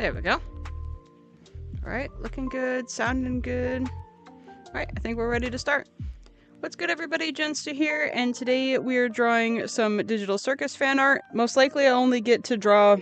There we go. Alright, looking good, sounding good. Alright, I think we're ready to start. What's good, everybody? Jenster here, and today we are drawing some Digital Circus fan art. Most likely I'll only get to draw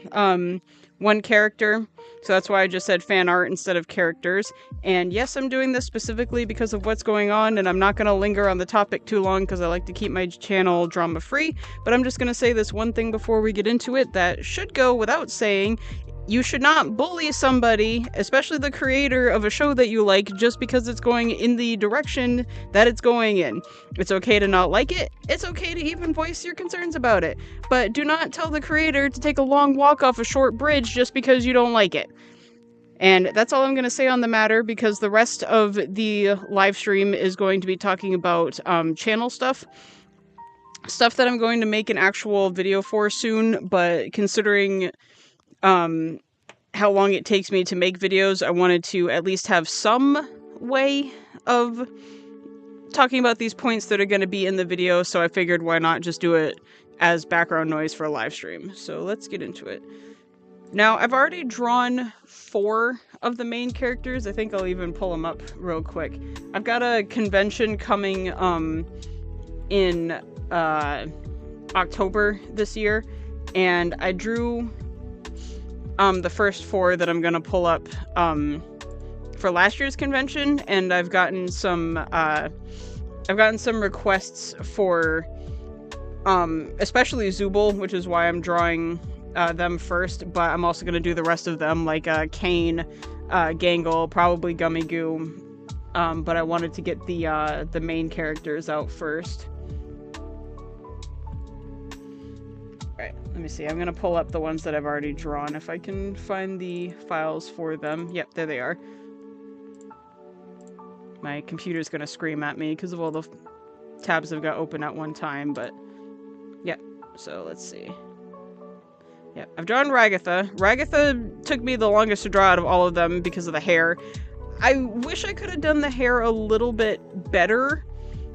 one character, so that's why I just said fan art instead of characters. And yes, I'm doing this specifically because of what's going on, and I'm not going to linger on the topic too long because I like to keep my channel drama-free, but I'm just going to say this one thing before we get into it that should go without saying. You should not bully somebody, especially the creator of a show that you like, just because it's going in the direction that it's going in. It's okay to not like it. It's okay to even voice your concerns about it. But do not tell the creator to take a long walk off a short bridge just because you don't like it. And that's all I'm going to say on the matter, because the rest of the live stream is going to be talking about channel stuff. Stuff that I'm going to make an actual video for soon, but considering how long it takes me to make videos, I wanted to at least have some way of talking about these points that are going to be in the video, so I figured why not just do it as background noise for a live stream. So let's get into it. Now, I've already drawn 4 of the main characters. I think I'll even pull them up real quick. I've got a convention coming in October this year, and I drew the first 4 that I'm gonna pull up for last year's convention, and I've gotten some requests for especially Zooble, which is why I'm drawing them first, but I'm also gonna do the rest of them, like Kane, Gangle, probably Gummy Goo, but I wanted to get the main characters out first. Alright, let me see. I'm gonna pull up the ones that I've already drawn, if I can find the files for them. Yep, there they are. My computer's gonna scream at me because of all the tabs I've got open at one time, but yeah, so let's see. Yeah, I've drawn Ragatha. Ragatha took me the longest to draw out of all of them because of the hair. I wish I could have done the hair a little bit better.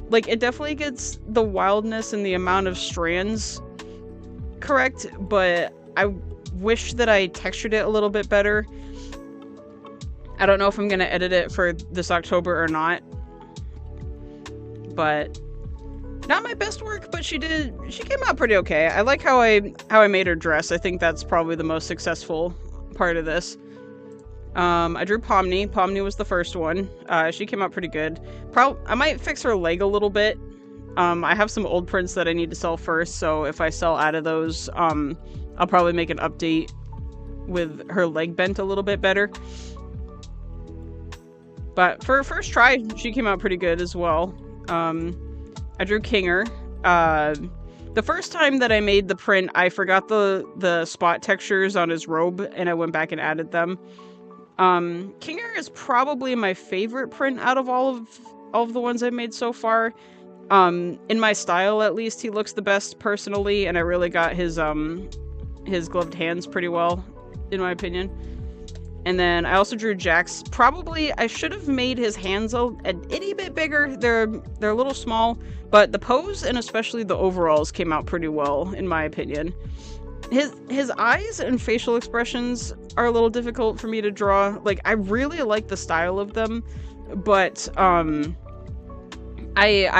Like, it definitely gets the wildness and the amount of strands correct, but I wish that I textured it a little bit better. I don't know if I'm gonna edit it for this October or not, but not my best work, but she came out pretty okay. I like how I made her dress. I think that's probably the most successful part of this. I drew Pomni. Pomni was the first one. She came out pretty good. I might fix her leg a little bit. I have some old prints that I need to sell first, so if I sell out of those, I'll probably make an update with her leg bent a little bit better. But for her first try, she came out pretty good as well. I drew Kinger. The first time that I made the print, I forgot the spot textures on his robe, and I went back and added them. Kinger is probably my favorite print out of all of the ones I've made so far. In my style, at least, he looks the best personally, and I really got his gloved hands pretty well, in my opinion. And then I also drew Jax. Probably, I should have made his hands an itty bit bigger. They're a little small, but the pose and especially the overalls came out pretty well, in my opinion. His eyes and facial expressions are a little difficult for me to draw. Like, I really like the style of them, but I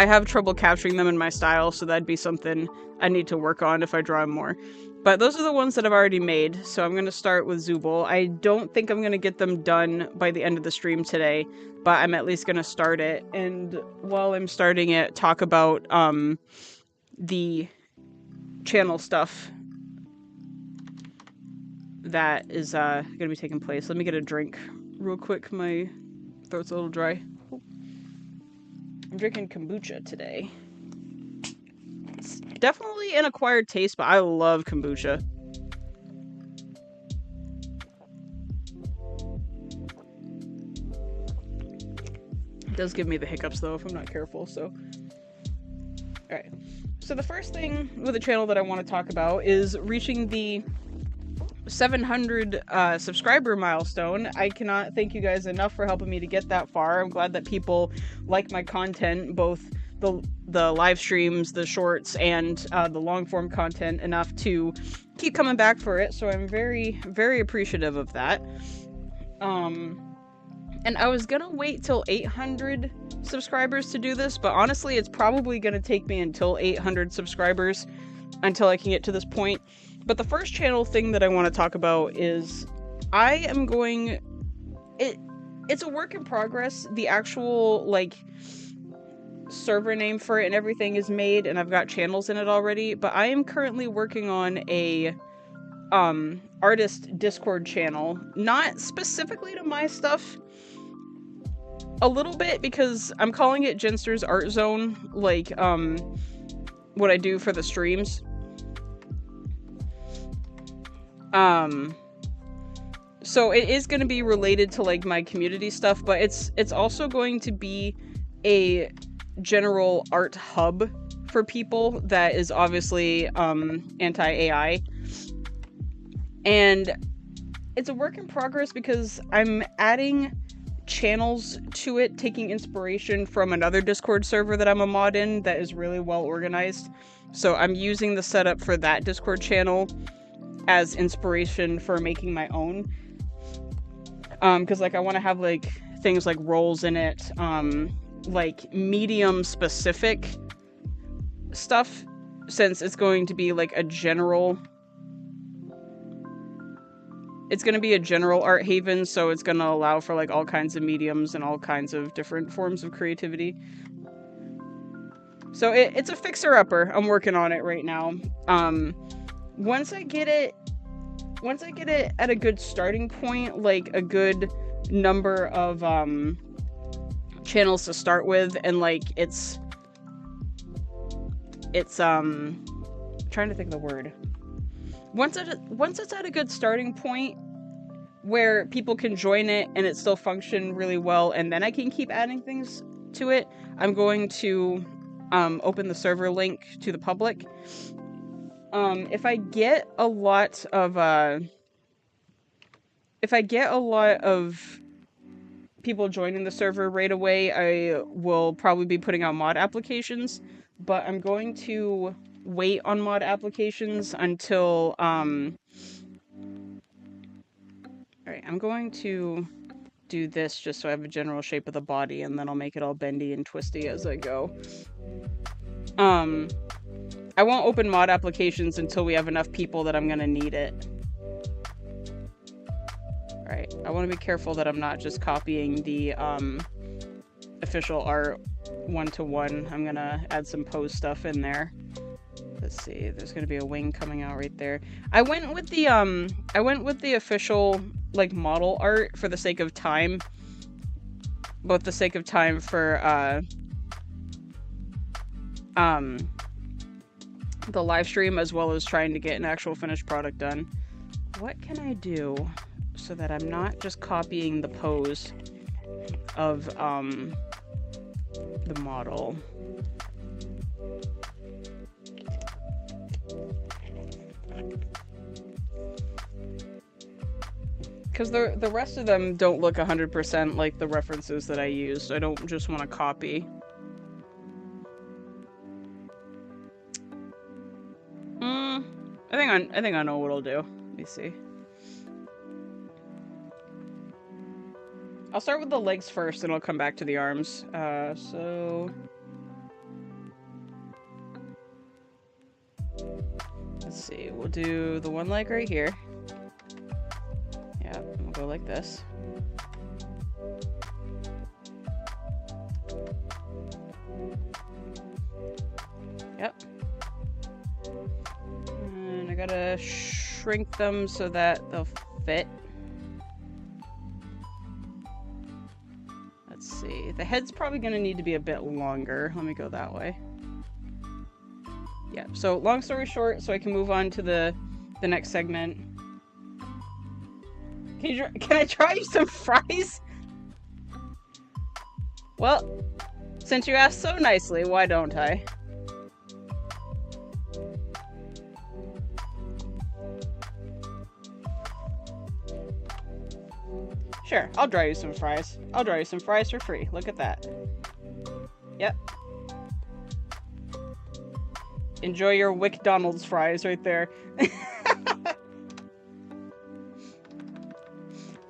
have trouble capturing them in my style, so that'd be something I need to work on if I draw more. But those are the ones that I've already made, so I'm going to start with Zooble. I don't think I'm going to get them done by the end of the stream today, but I'm at least going to start it. And while I'm starting it, talk about the channel stuff that is going to be taking place. Let me get a drink real quick. My throat's a little dry. I'm drinking kombucha today. It's definitely an acquired taste, but I love kombucha. It does give me the hiccups, though, if I'm not careful, so... Alright. So the first thing with the channel that I want to talk about is reaching the 700 subscriber milestone. I cannot thank you guys enough for helping me to get that far. I'm glad that people like my content, both the live streams, the shorts, and the long form content enough to keep coming back for it. So I'm very, very appreciative of that. And I was gonna wait till 800 subscribers to do this, but honestly, it's probably gonna take me until 800 subscribers until I can get to this point. But the first channel thing that I want to talk about is I am going... It's a work in progress. The actual, like, server name for it and everything is made, and I've got channels in it already, but I am currently working on a artist Discord channel, not specifically to my stuff, a little bit, because I'm calling it Jenster's Art Zone, like, what I do for the streams. So it is going to be related to, like, my community stuff, but it's also going to be a general art hub for people that is obviously, anti-AI. And it's a work in progress because I'm adding channels to it, taking inspiration from another Discord server that I'm a mod in that is really well organized. So I'm using the setup for that Discord channel as inspiration for making my own. Because, like, I want to have, like, things like roles in it, like, medium-specific stuff, since it's going to be, like, a general... It's going to be a general art haven, so it's going to allow for, like, all kinds of mediums and all kinds of different forms of creativity. So it's a fixer-upper. I'm working on it right now. Once I get it at a good starting point, like a good number of channels to start with, and like it's trying to think of the word. Once it's at a good starting point where people can join it and it still function really well, and then I can keep adding things to it, I'm going to open the server link to the public. If I get a lot of people joining the server right away, I will probably be putting out mod applications, but I'm going to wait on mod applications until, alright, I'm going to do this just so I have a general shape of the body, and then I'll make it all bendy and twisty as I go. I won't open mod applications until we have enough people that I'm gonna need it. Alright, I want to be careful that I'm not just copying the official art one-to-one. I'm gonna add some pose stuff in there. Let's see, there's gonna be a wing coming out right there. I went with the official, like, model art for the sake of time. Both the sake of time for the live stream, as well as trying to get an actual finished product done. What can I do so that I'm not just copying the pose of the model? Because the rest of them don't look 100% like the references that I used. I don't just want to copy. I think I know what I'll do. Let me see. I'll start with the legs first, and I'll come back to the arms. So... let's see. We'll do the one leg right here. Yeah, we'll go like this. Yep. And I gotta shrink them so that they'll fit. Let's see. The head's probably gonna need to be a bit longer. Let me go that way. Yeah, so long story short, so I can move on to the next segment. Can I try you some fries? Well, since you asked so nicely, why don't I? Sure, I'll draw you some fries. I'll draw you some fries for free. Look at that. Yep. Enjoy your McDonald's fries right there.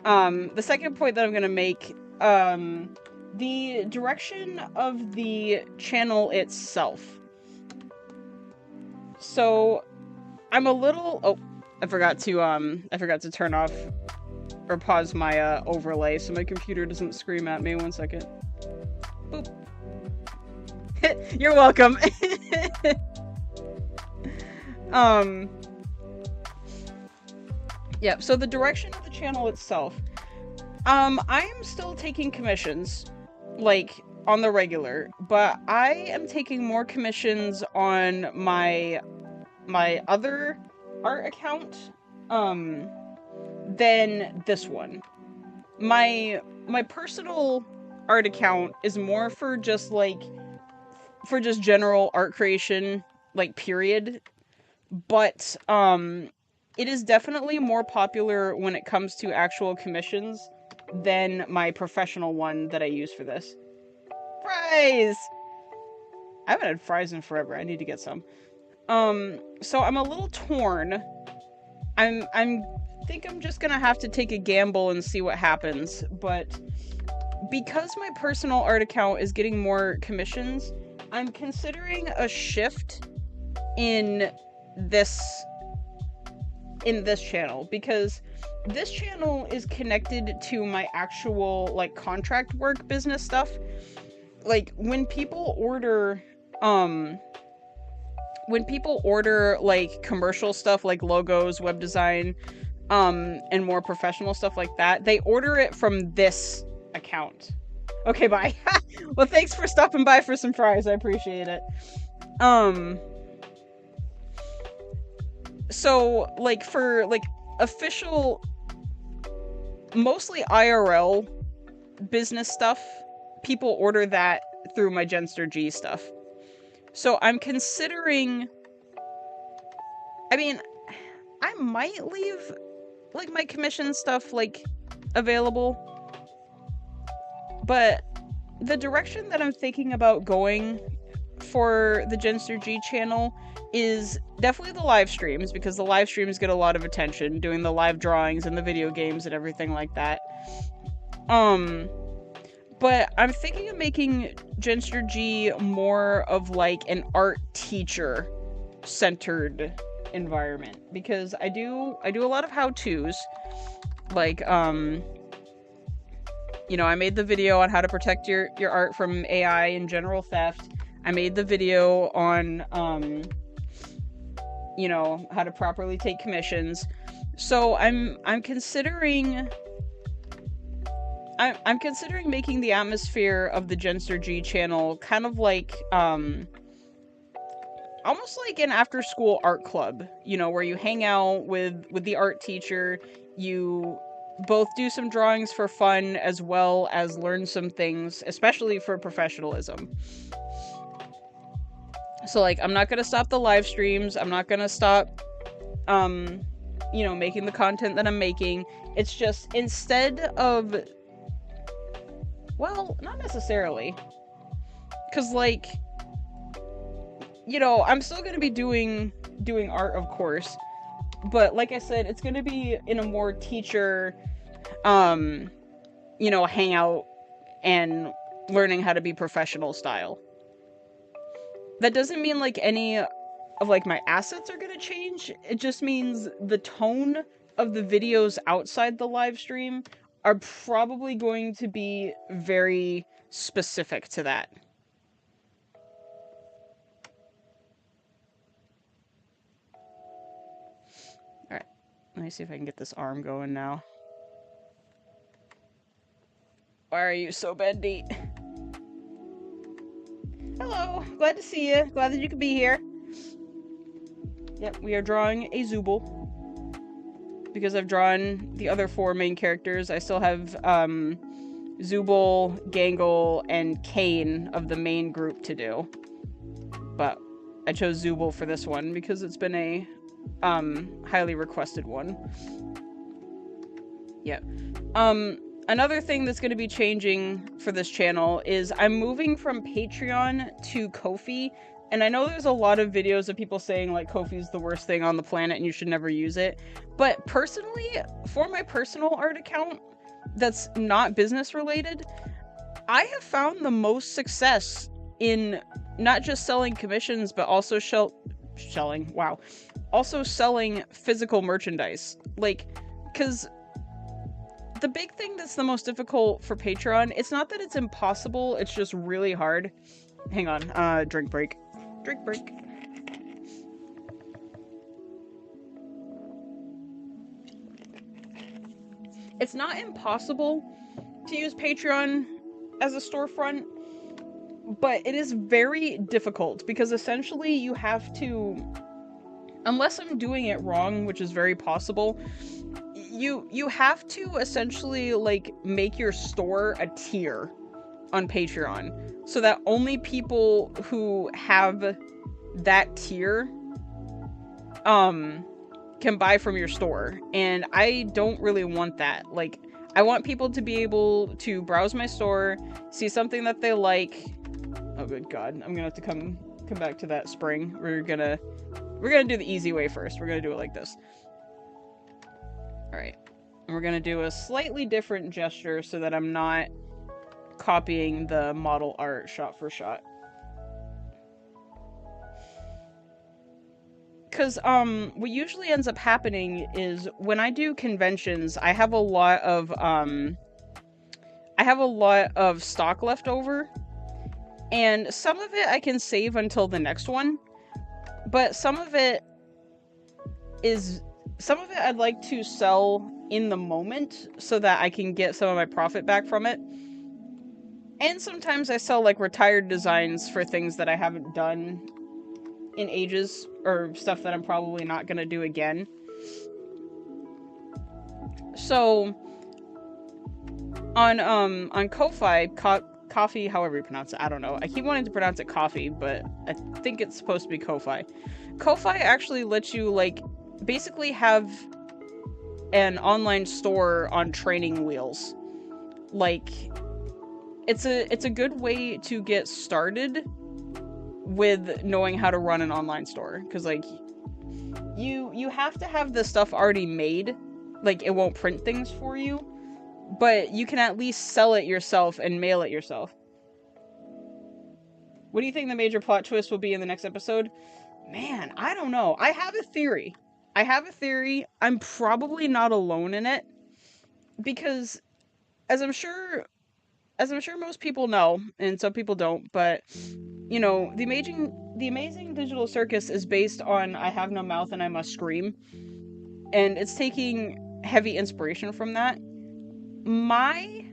The second point that I'm gonna make, the direction of the channel itself. So, I'm a little... Oh, I forgot to turn off or pause my overlay so my computer doesn't scream at me. 1 second. Boop. You're welcome. Yeah, so the direction of the channel itself. I am still taking commissions, like, on the regular, but I am taking more commissions on my other art account, than this one. My personal art account is more for just, like, for just general art creation, like, period. But, it is definitely more popular when it comes to actual commissions than my professional one that I use for this. Fries! I haven't had fries in forever. I need to get some. So I'm a little torn. I think I'm just gonna have to take a gamble and see what happens, but because my personal art account is getting more commissions, I'm considering a shift in this channel, because this channel is connected to my actual, like, contract work business stuff. Like, when people order, like, commercial stuff, like logos, web design, and more professional stuff like that, they order it from this account. Okay, bye. Well, thanks for stopping by for some fries. I appreciate it. So, like, for, like, official, mostly IRL business stuff, people order that through my Jenster G stuff. So I'm considering... I mean, I might leave, like, my commission stuff, like, available. But the direction that I'm thinking about going for the Jenster G channel is definitely the live streams, because the live streams get a lot of attention, doing the live drawings and the video games and everything like that. But I'm thinking of making Jenster G more of, like, an art teacher centered environment, because I do a lot of how-tos, like, you know, I made the video on how to protect your art from AI and general theft. I made the video on, you know, how to properly take commissions. So I'm considering making the atmosphere of the Jenster G channel kind of like, almost like an after-school art club, you know, where you hang out with the art teacher, you both do some drawings for fun as well as learn some things, especially for professionalism. So, like, I'm not gonna stop the live streams, I'm not gonna stop, you know, making the content that I'm making. It's just, instead of... Well, not necessarily. Because, like, you know, I'm still gonna be doing art, of course. But, like I said, it's gonna be in a more teacher, you know, hangout and learning how to be professional style. That doesn't mean, like, any of, like, my assets are gonna change. It just means the tone of the videos outside the live stream are probably going to be very specific to that. Alright, let me see if I can get this arm going now. Why are you so bendy? Hello, glad to see you. Glad that you could be here. Yep, we are drawing a Zooble. Because I've drawn the other 4 main characters, I still have, Zooble, Gangle, and Kane of the main group to do. But I chose Zooble for this one because it's been a, highly requested one. Yeah. Another thing that's going to be changing for this channel is I'm moving from Patreon to Ko-fi And I know there's a lot of videos of people saying like Ko-fi's the worst thing on the planet and you should never use it. But personally, for my personal art account that's not business related, I have found the most success in not just selling commissions, but also also selling physical merchandise. Like, because the big thing that's the most difficult for Patreon, it's not that it's impossible, it's just really hard. Hang on, drink break. Drink break. It's not impossible to use Patreon as a storefront, but it is very difficult because essentially you have to, unless I'm doing it wrong, which is very possible, you have to essentially like make your store a tier on Patreon so that only people who have that tier can buy from your store, and I don't really want that. Like, I want people to be able to browse my store, see something that they like. Oh good god, I'm gonna have to come back to that spring. We're gonna do the easy way first. We're gonna do it like this. Alright. And we're gonna do a slightly different gesture so that I'm not copying the model art shot for shot. Because, what usually ends up happening is when I do conventions, I have a lot of stock left over. And some of it I can save until the next one. But some of it I'd like to sell in the moment so that I can get some of my profit back from it. And sometimes I sell like retired designs for things that I haven't done in ages, or stuff that I'm probably not gonna do again. So on Ko-fi, coffee, however you pronounce it, I don't know. I keep wanting to pronounce it coffee, but I think it's supposed to be Ko-fi. Ko-fi actually lets you like basically have an online store on training wheels. Like, it's a good way to get started with knowing how to run an online store, because like you have to have the stuff already made. Like, it won't print things for you, but you can at least sell it yourself and mail it yourself. What do you think the major plot twist will be in the next episode? Man, I don't know. I have a theory. I'm probably not alone in it, because as I'm sure most people know, and some people don't, but you know, the Amazing Digital Circus is based on I Have No Mouth and I Must Scream, and it's taking heavy inspiration from that. My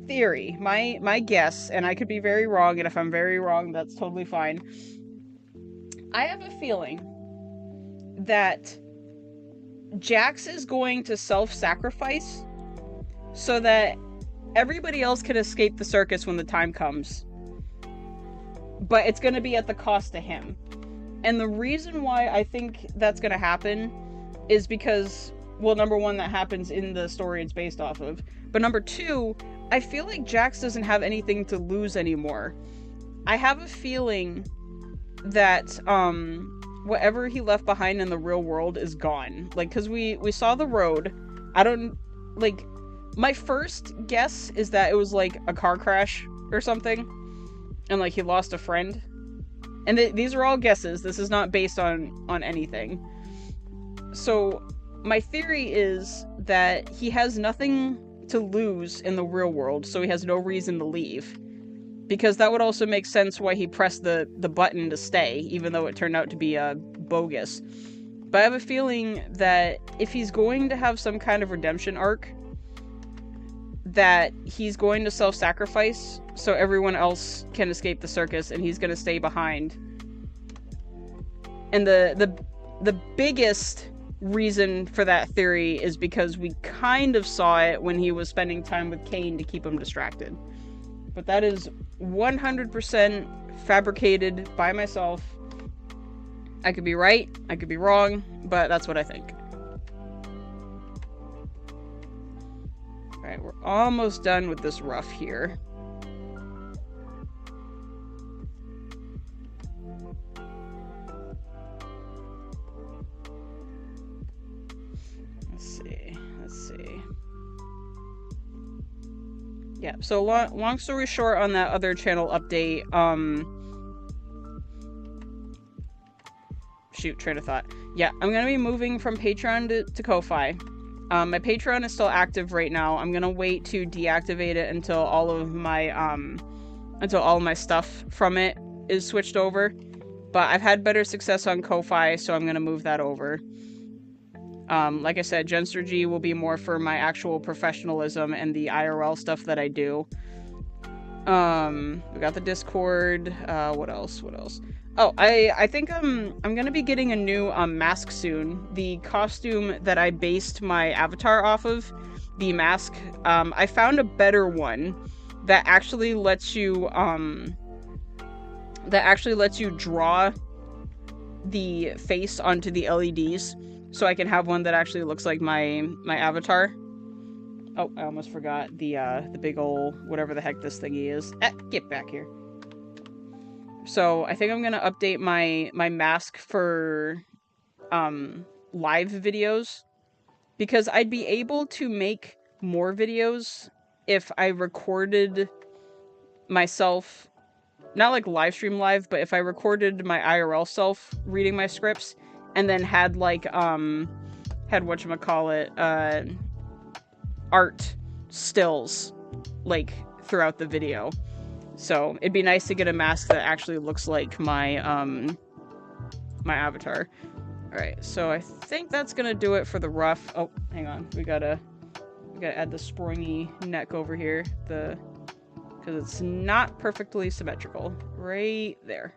theory, my guess, and I could be very wrong, and if I'm very wrong, that's totally fine. I have a feeling that Jax is going to self-sacrifice so that everybody else can escape the circus when the time comes. But it's going to be at the cost to him. And the reason why I think that's going to happen is because, well, number one, that happens in the story it's based off of. But number two, I feel like Jax doesn't have anything to lose anymore. I have a feeling that, whatever he left behind in the real world is gone. Like, because we saw the road. I don't, like, my first guess is that it was, like, a car crash or something. And, like, he lost a friend. And these are all guesses. This is not based on anything. So, my theory is that he has nothing to lose in the real world, so he has no reason to leave. Because that would also make sense why he pressed the button to stay, even though it turned out to be bogus. But I have a feeling that if he's going to have some kind of redemption arc, that he's going to self-sacrifice so everyone else can escape the circus, and he's going to stay behind. And the biggest reason for that theory is because we kind of saw it when he was spending time with Kane to keep him distracted. But that is 100% fabricated by myself. I could be right, I could be wrong, but that's what I think. Alright, we're almost done with this rough here. yeah, so long story short on that other channel update, shoot, train of thought. Yeah, I'm gonna be moving from Patreon to Ko-Fi. My Patreon is still active right now. I'm gonna wait to deactivate it until all of my stuff from it is switched over. But I've had better success on Ko-Fi, so I'm gonna move that over. Like I said, Jenster G will be more for my actual professionalism and the IRL stuff that I do. We got the Discord. What else? Oh, I think I'm gonna be getting a new mask soon. The costume that I based my avatar off of, the mask, I found a better one that actually lets you draw the face onto the LEDs, so I can have one that actually looks like my avatar. Oh, I almost forgot the big ol' whatever the heck this thingy is. Get back here. So I think I'm gonna update my mask for live videos, because I'd be able to make more videos if I recorded myself, not like live stream live, but if I recorded my IRL self reading my scripts and then had like whatchamacallit, art stills like throughout the video. So it'd be nice to get a mask that actually looks like my my avatar. Alright, so I think that's gonna do it for the rough. Oh, hang on. We gotta add the springy neck over here. Because it's not perfectly symmetrical. Right there.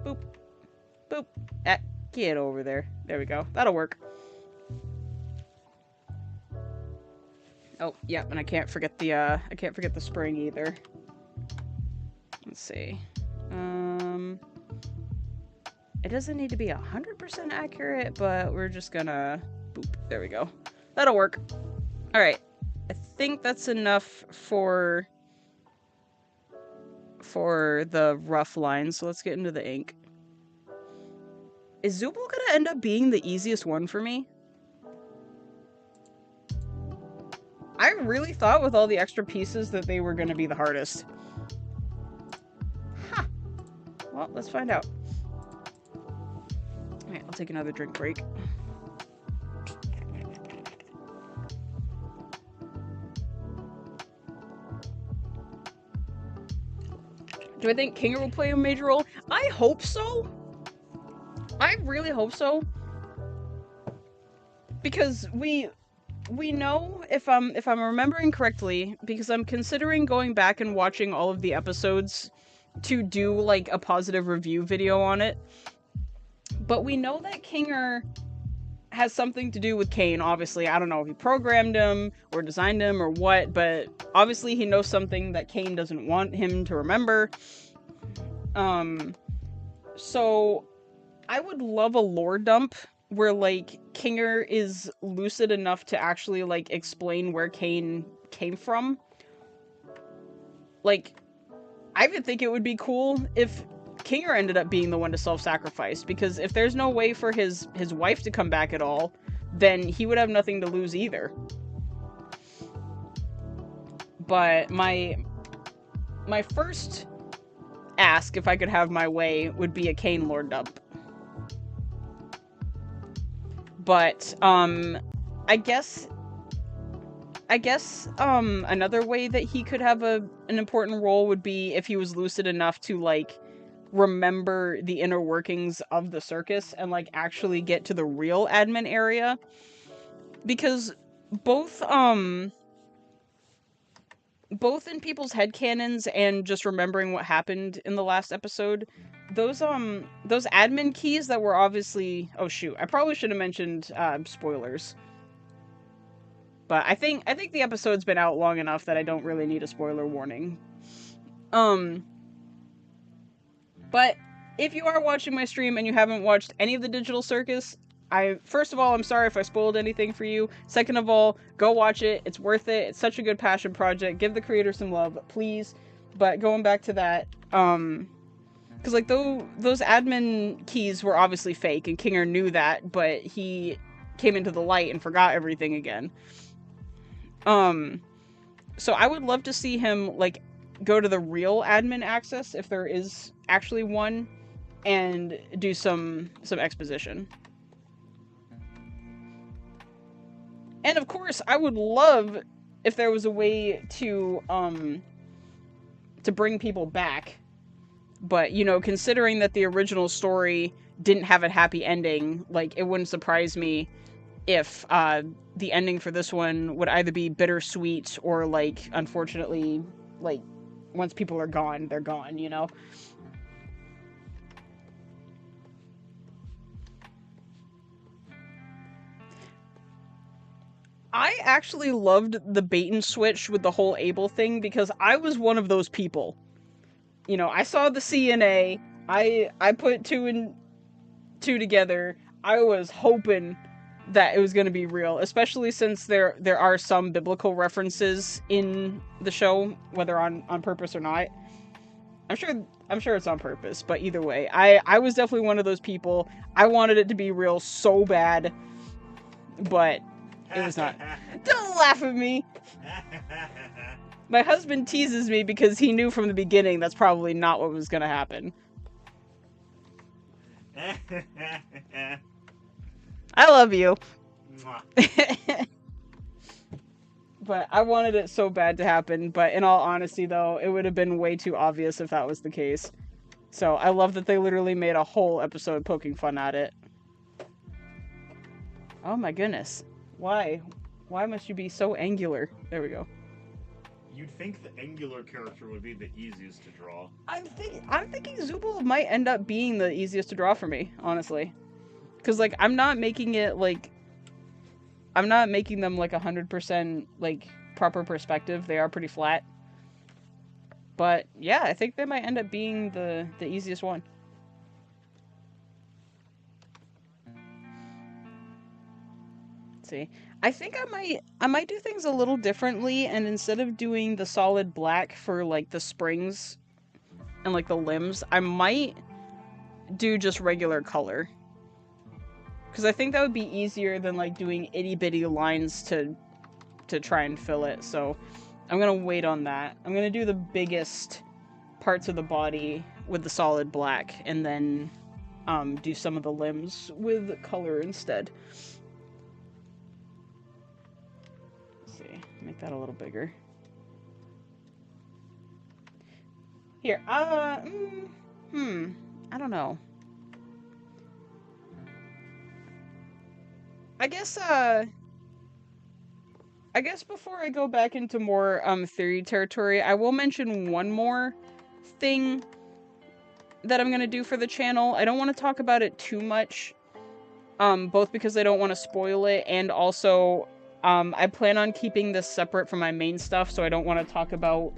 Boop. Boop. Get over there. There we go. That'll work. Oh, yeah, and I can't forget the spring either. Let's see. It doesn't need to be 100% accurate, but we're just gonna boop. There we go. That'll work. Alright. I think that's enough for the rough lines, so let's get into the ink. Is Zooble gonna end up being the easiest one for me? I really thought with all the extra pieces that they were gonna be the hardest. Huh. Well, let's find out. Alright, I'll take another drink break. Do I think Kinger will play a major role? I hope so. I really hope so. Because we know, if I'm remembering correctly, because I'm considering going back and watching all of the episodes to do like a positive review video on it. But we know that Kinger has something to do with Kane, obviously. I don't know if he programmed him or designed him or what, but obviously he knows something that Kane doesn't want him to remember. So I would love a lore dump where, like, Kinger is lucid enough to actually, like, explain where Kane came from. Like, I would think it would be cool if Kinger ended up being the one to self-sacrifice, because if there's no way for his wife to come back at all, then he would have nothing to lose either. But my first ask, if I could have my way, would be a Kane lore dump. But, I guess, another way that he could have an important role would be if he was lucid enough to, like, remember the inner workings of the circus and, like, actually get to the real admin area. Because both in people's headcanons and just remembering what happened in the last episode, those admin keys that were obviously... Oh, shoot. I probably should have mentioned, spoilers. But I think the episode's been out long enough that I don't really need a spoiler warning. But if you are watching my stream and you haven't watched any of the Digital Circus, first of all, I'm sorry if I spoiled anything for you. Second of all, go watch it. It's worth it. It's such a good passion project. Give the creator some love, please. But going back to that, because, like, those admin keys were obviously fake, and Kinger knew that, but he came into the light and forgot everything again. So I would love to see him, like, go to the real admin access, if there is actually one, and do some exposition. And of course, I would love if there was a way to bring people back. But, you know, considering that the original story didn't have a happy ending, like, it wouldn't surprise me if the ending for this one would either be bittersweet or, like, unfortunately, like, once people are gone, they're gone, you know? I actually loved the bait and switch with the whole Abel thing because I was one of those people. You know, I saw the CNA, I put 2 and 2 together. I was hoping that it was going to be real, especially since there are some biblical references in the show, whether on purpose or not. I'm sure it's on purpose, but either way, I was definitely one of those people. I wanted it to be real so bad, but it was not. Don't laugh at me! My husband teases me because he knew from the beginning that's probably not what was gonna happen. I love you. But I wanted it so bad to happen, but in all honesty though, it would have been way too obvious if that was the case. So I love that they literally made a whole episode poking fun at it. Oh my goodness. Why? Why must you be so angular? There we go. You'd think the angular character would be the easiest to draw. I'm thinking Zubul might end up being the easiest to draw for me, honestly. Because, like, I'm not making it, like... I'm not making them, like, 100%, like, proper perspective. They are pretty flat. But, yeah, I think they might end up being the easiest one. Let's see. I think I might do things a little differently, and instead of doing the solid black for, like, the springs and, like, the limbs, I might do just regular color. Because I think that would be easier than, like, doing itty-bitty lines to try and fill it, so I'm gonna wait on that. I'm gonna do the biggest parts of the body with the solid black, and then do some of the limbs with color instead. Make that a little bigger. Here, I don't know. I guess before I go back into more theory territory, I will mention one more thing that I'm gonna do for the channel. I don't want to talk about it too much, both because I don't want to spoil it, and also I plan on keeping this separate from my main stuff, so I don't want to talk about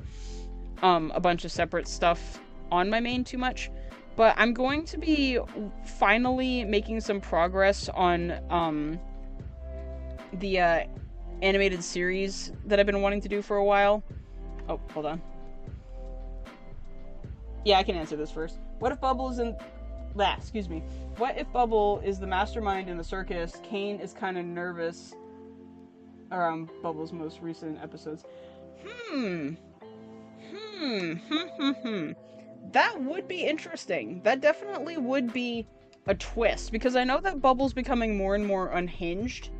a bunch of separate stuff on my main too much. But I'm going to be finally making some progress on the animated series that I've been wanting to do for a while. Oh, hold on. Yeah, I can answer this first. What if Bubble is in... excuse me. What if Bubble is the mastermind in the circus? Kane is kind of nervous around Bubble's most recent episodes. That would be interesting. That definitely would be a twist, because I know that Bubble's becoming more and more unhinged.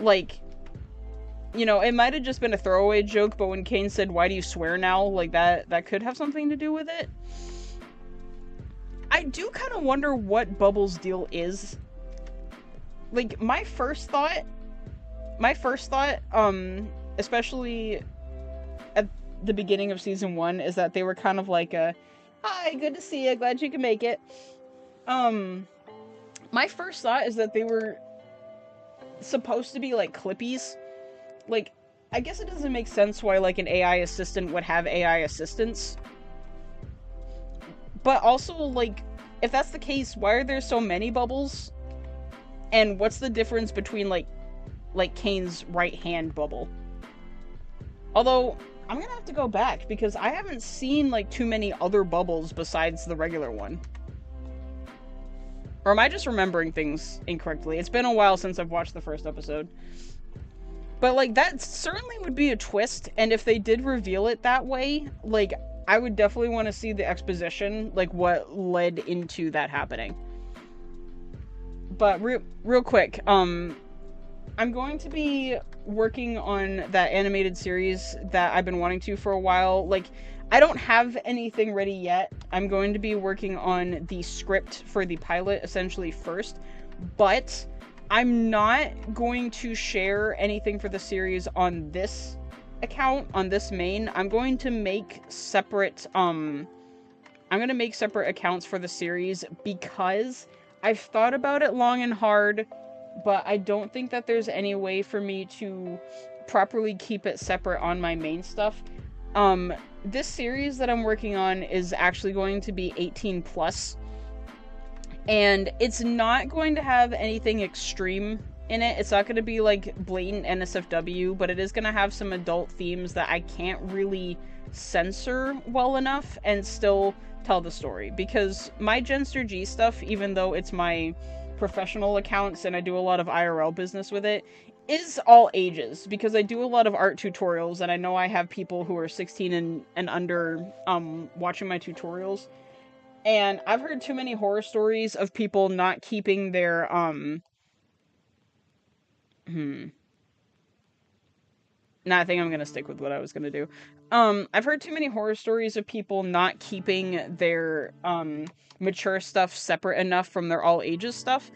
Like, you know, it might have just been a throwaway joke, but when Kane said, "Why do you swear now?" like, that could have something to do with it. I do kind of wonder what Bubble's deal is. Like, my first thought, especially at the beginning of season 1, is that they were kind of like a, "Hi, good to see you, glad you can make it." My first thought is that they were supposed to be, like, Clippies. Like, I guess it doesn't make sense why, like, an AI assistant would have AI assistants. But also, like, if that's the case, why are there so many Bubbles? And what's the difference between, like Kane's right-hand Bubble? Although, I'm gonna have to go back, because I haven't seen, like, too many other Bubbles besides the regular one. Or am I just remembering things incorrectly? It's been a while since I've watched the first episode. But, like, that certainly would be a twist, and if they did reveal it that way, like, I would definitely want to see the exposition, like, what led into that happening. But real quick, I'm going to be working on that animated series that I've been wanting to for a while. Like, I don't have anything ready yet. I'm going to be working on the script for the pilot essentially first, but I'm not going to share anything for the series on this account, on this main. I'm going to make separate, I'm going to make separate accounts for the series because I've thought about it long and hard, but I don't think that there's any way for me to properly keep it separate on my main stuff. This series that I'm working on is actually going to be 18 plus, and it's not going to have anything extreme in it. It's not going to be like blatant NSFW, but it is going to have some adult themes that I can't really censor well enough and still tell the story, because my Jenster G stuff, even though it's my professional accounts and I do a lot of IRL business with it, is all ages, because I do a lot of art tutorials, and I know I have people who are 16 and under watching my tutorials, and I've heard too many horror stories of people not keeping their Nah, I think I'm gonna stick with what I was gonna do. I've heard too many horror stories of people not keeping their mature stuff separate enough from their all ages stuff,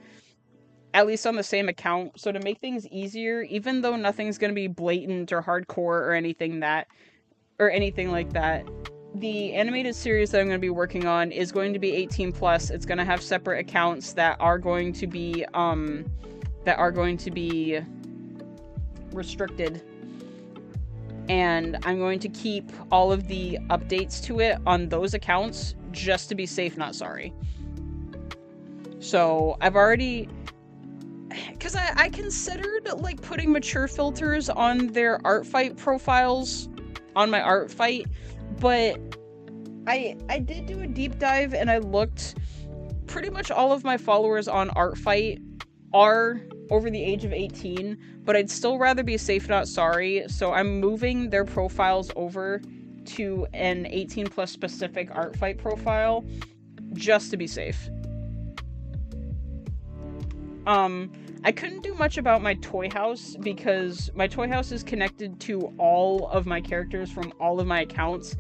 at least on the same account. So to make things easier, even though nothing's gonna be blatant or hardcore or anything like that, the animated series that I'm going to be working on is going to be 18 plus. It's going to have separate accounts that are going to be restricted, and I'm going to keep all of the updates to it on those accounts just to be safe, not sorry. So I've already, because I considered like putting mature filters on their art fight profiles on my art fight, but I did do a deep dive and I looked. Pretty much all of my followers on art fight are over the age of 18, but I'd still rather be safe not sorry, so I'm moving their profiles over to an 18 plus specific art fight profile just to be safe. I couldn't do much about my toy house because my toy house is connected to all of my characters from all of my accounts,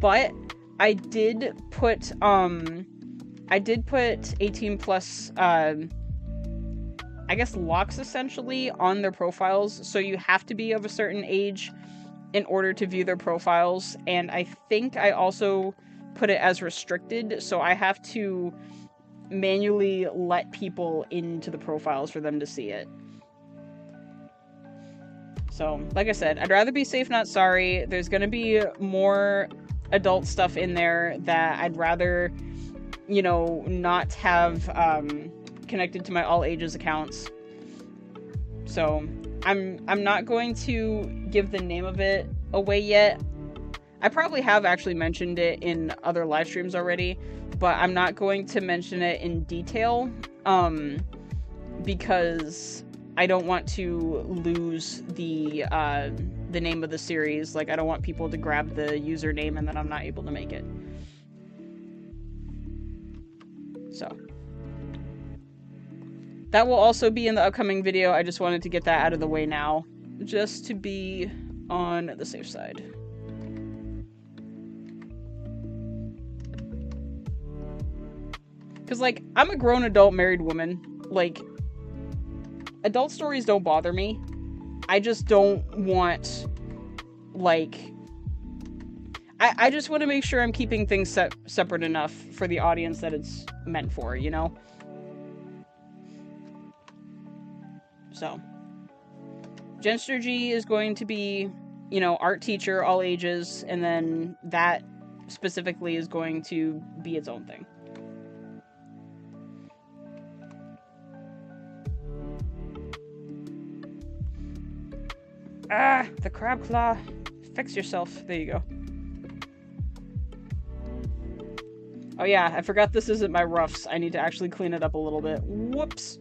but I did put 18 plus I guess locks essentially on their profiles, so you have to be of a certain age in order to view their profiles, and I think I also put it as restricted, so I have to manually let people into the profiles for them to see it. So, like I said, I'd rather be safe, not sorry. There's gonna be more adult stuff in there that I'd rather, you know, not have connected to my all ages accounts. So, I'm not going to give the name of it away yet. I probably have actually mentioned it in other live streams already, but I'm not going to mention it in detail, because I don't want to lose the name of the series. Like, I don't want people to grab the username and then I'm not able to make it. So, that will also be in the upcoming video. I just wanted to get that out of the way now, just to be on the safe side. Because, like, I'm a grown adult married woman. Like, adult stories don't bother me. I just don't want, like, I just want to make sure I'm keeping things separate enough for the audience that it's meant for, you know? So, Jenster G is going to be, you know, art teacher, all ages, and then that specifically is going to be its own thing. Ah, the crab claw. Fix yourself. There you go. Oh yeah, I forgot this isn't my roughs. I need to actually clean it up a little bit. Whoops.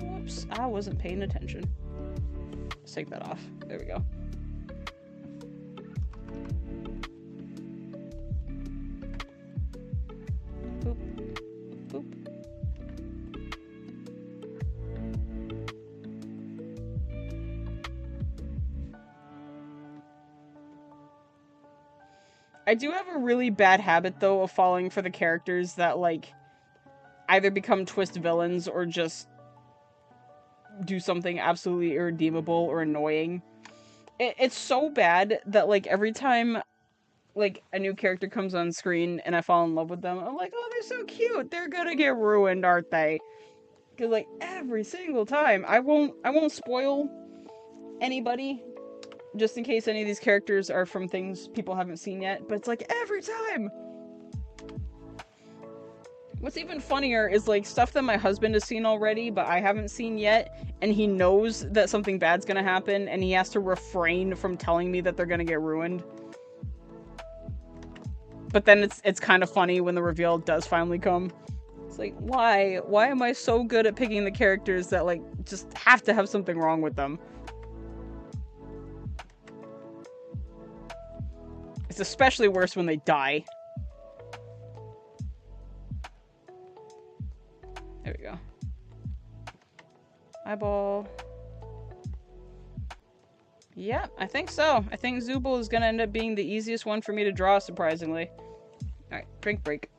Whoops, I wasn't paying attention. Let's take that off. There we go. Boop. Boop. I do have a really bad habit, though, of falling for the characters that, like, either become twist villains or just do something absolutely irredeemable or annoying. It's so bad that, like, every time, like, a new character comes on screen and I fall in love with them, I'm like, oh, they're so cute. They're gonna get ruined, aren't they? Because, like, every single time, I won't spoil anybody, just in case any of these characters are from things people haven't seen yet, but it's like every time. What's even funnier is, like, stuff that my husband has seen already, but I haven't seen yet, and he knows that something bad's gonna happen, and he has to refrain from telling me that they're gonna get ruined. But then it's kind of funny when the reveal does finally come. It's like, why? Why am I so good at picking the characters that, like, just have to have something wrong with them? It's especially worse when they die. There we go. Eyeball. Yeah, I think so. I think Zooble is gonna end up being the easiest one for me to draw, surprisingly. Alright, drink break.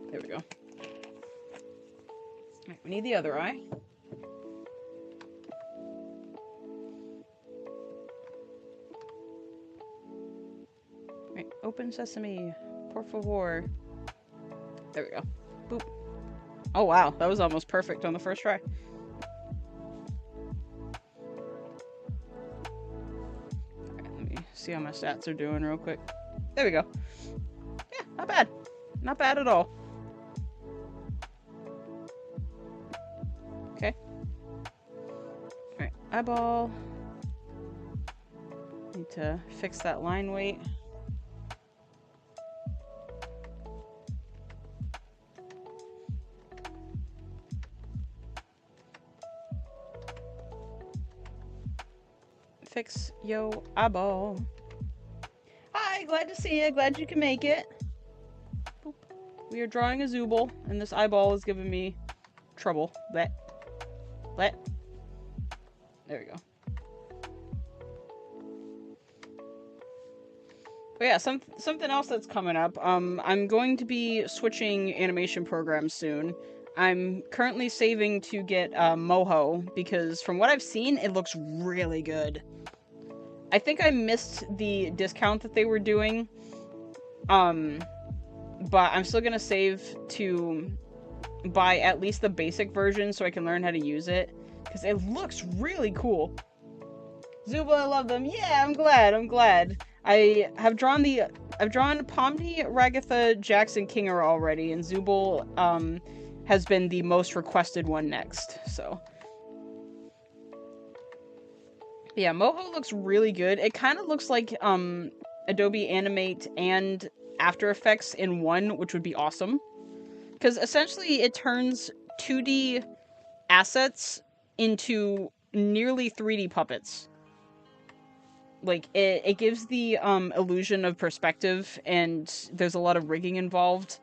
There we go. Alright, we need the other eye. Alright, open sesame. Por favor. There we go. Boop. Oh wow, that was almost perfect on the first try. Alright, let me see how my stats are doing real quick. There we go. Yeah, not bad. Not bad at all. Okay. Alright, eyeball. Need to fix that line weight. Fix yo eyeball. Hi, glad to see you. Glad you can make it. Boop. We are drawing a Zooble, and this eyeball is giving me trouble. Let. There we go. But yeah, something else that's coming up. I'm going to be switching animation programs soon. I'm currently saving to get Moho because from what I've seen, it looks really good. I think I missed the discount that they were doing. But I'm still gonna save to buy at least the basic version so I can learn how to use it. Because it looks really cool. Zooble, I love them. Yeah, I'm glad. I've drawn Pomni, Ragatha, Jackson, Kinger already, and Zooble, has been the most requested one next, so. Yeah, Moho looks really good. It kind of looks like, Adobe Animate and After Effects in one, which would be awesome. Because essentially it turns 2D assets into nearly 3D puppets. Like, it gives the, illusion of perspective, and there's a lot of rigging involved.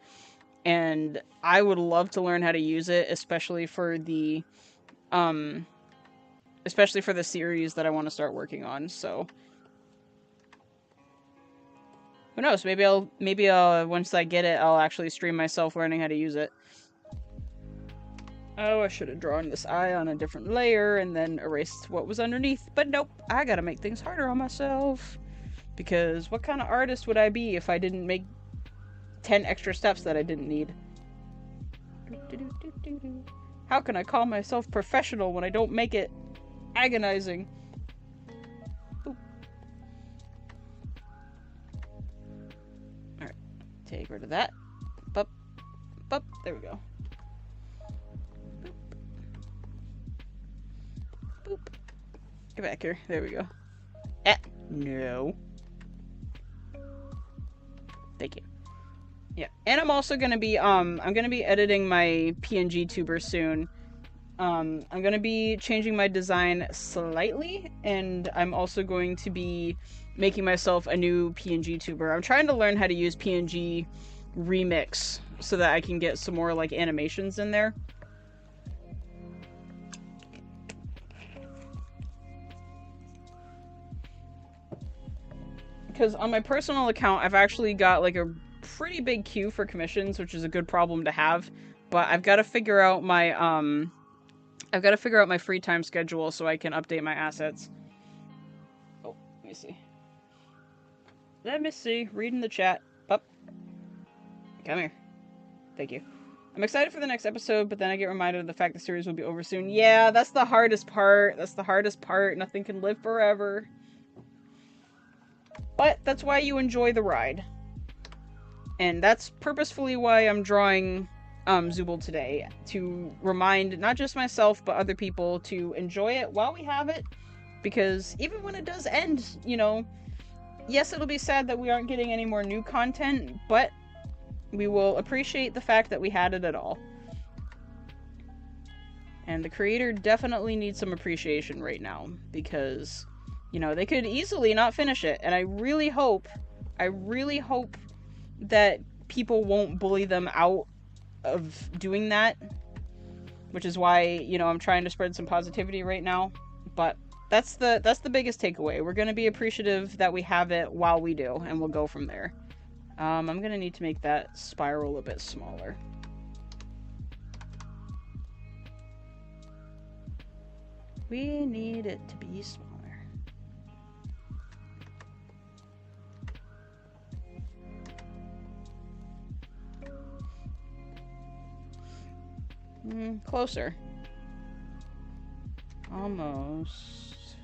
And I would love to learn how to use it, especially for the series that I want to start working on, so. Who knows, maybe I'll, once I get it, I'll actually stream myself learning how to use it. Oh, I should have drawn this eye on a different layer and then erased what was underneath. But nope, I gotta make things harder on myself. Because what kind of artist would I be if I didn't make 10 extra steps that I didn't need? How can I call myself professional when I don't make it agonizing? Boop. Alright, take rid of that. Bup, bup, there we go. Boop. Get back here. There we go. No. Thank you. Yeah, and I'm also gonna be I'm gonna be editing my PNG tuber soon. I'm gonna be changing my design slightly, and I'm also going to be making myself a new PNG tuber. I'm trying to learn how to use PNG Remix so that I can get some more like animations in there. Because on my personal account, I've actually got like a pretty big queue for commissions, which is a good problem to have. But I've got to figure out my free time schedule so I can update my assets. Oh, let me see. Let me see. Reading the chat. Up. Come here. Thank you. I'm excited for the next episode, but then I get reminded of the fact the series will be over soon. Yeah, that's the hardest part. That's the hardest part. Nothing can live forever. But that's why you enjoy the ride. And that's purposefully why I'm drawing Zooble today, to remind not just myself but other people to enjoy it while we have it, because even when it does end, you know, yes, it'll be sad that we aren't getting any more new content, but we will appreciate the fact that we had it at all. And the creator definitely needs some appreciation right now, because, you know, they could easily not finish it, and I really hope that people won't bully them out of doing that, which is why, you know, I'm trying to spread some positivity right now. But that's the biggest takeaway. We're going to be appreciative that we have it while we do, and we'll go from there. I'm going to need to make that spiral a bit smaller. We need it to be smaller. Closer. Almost.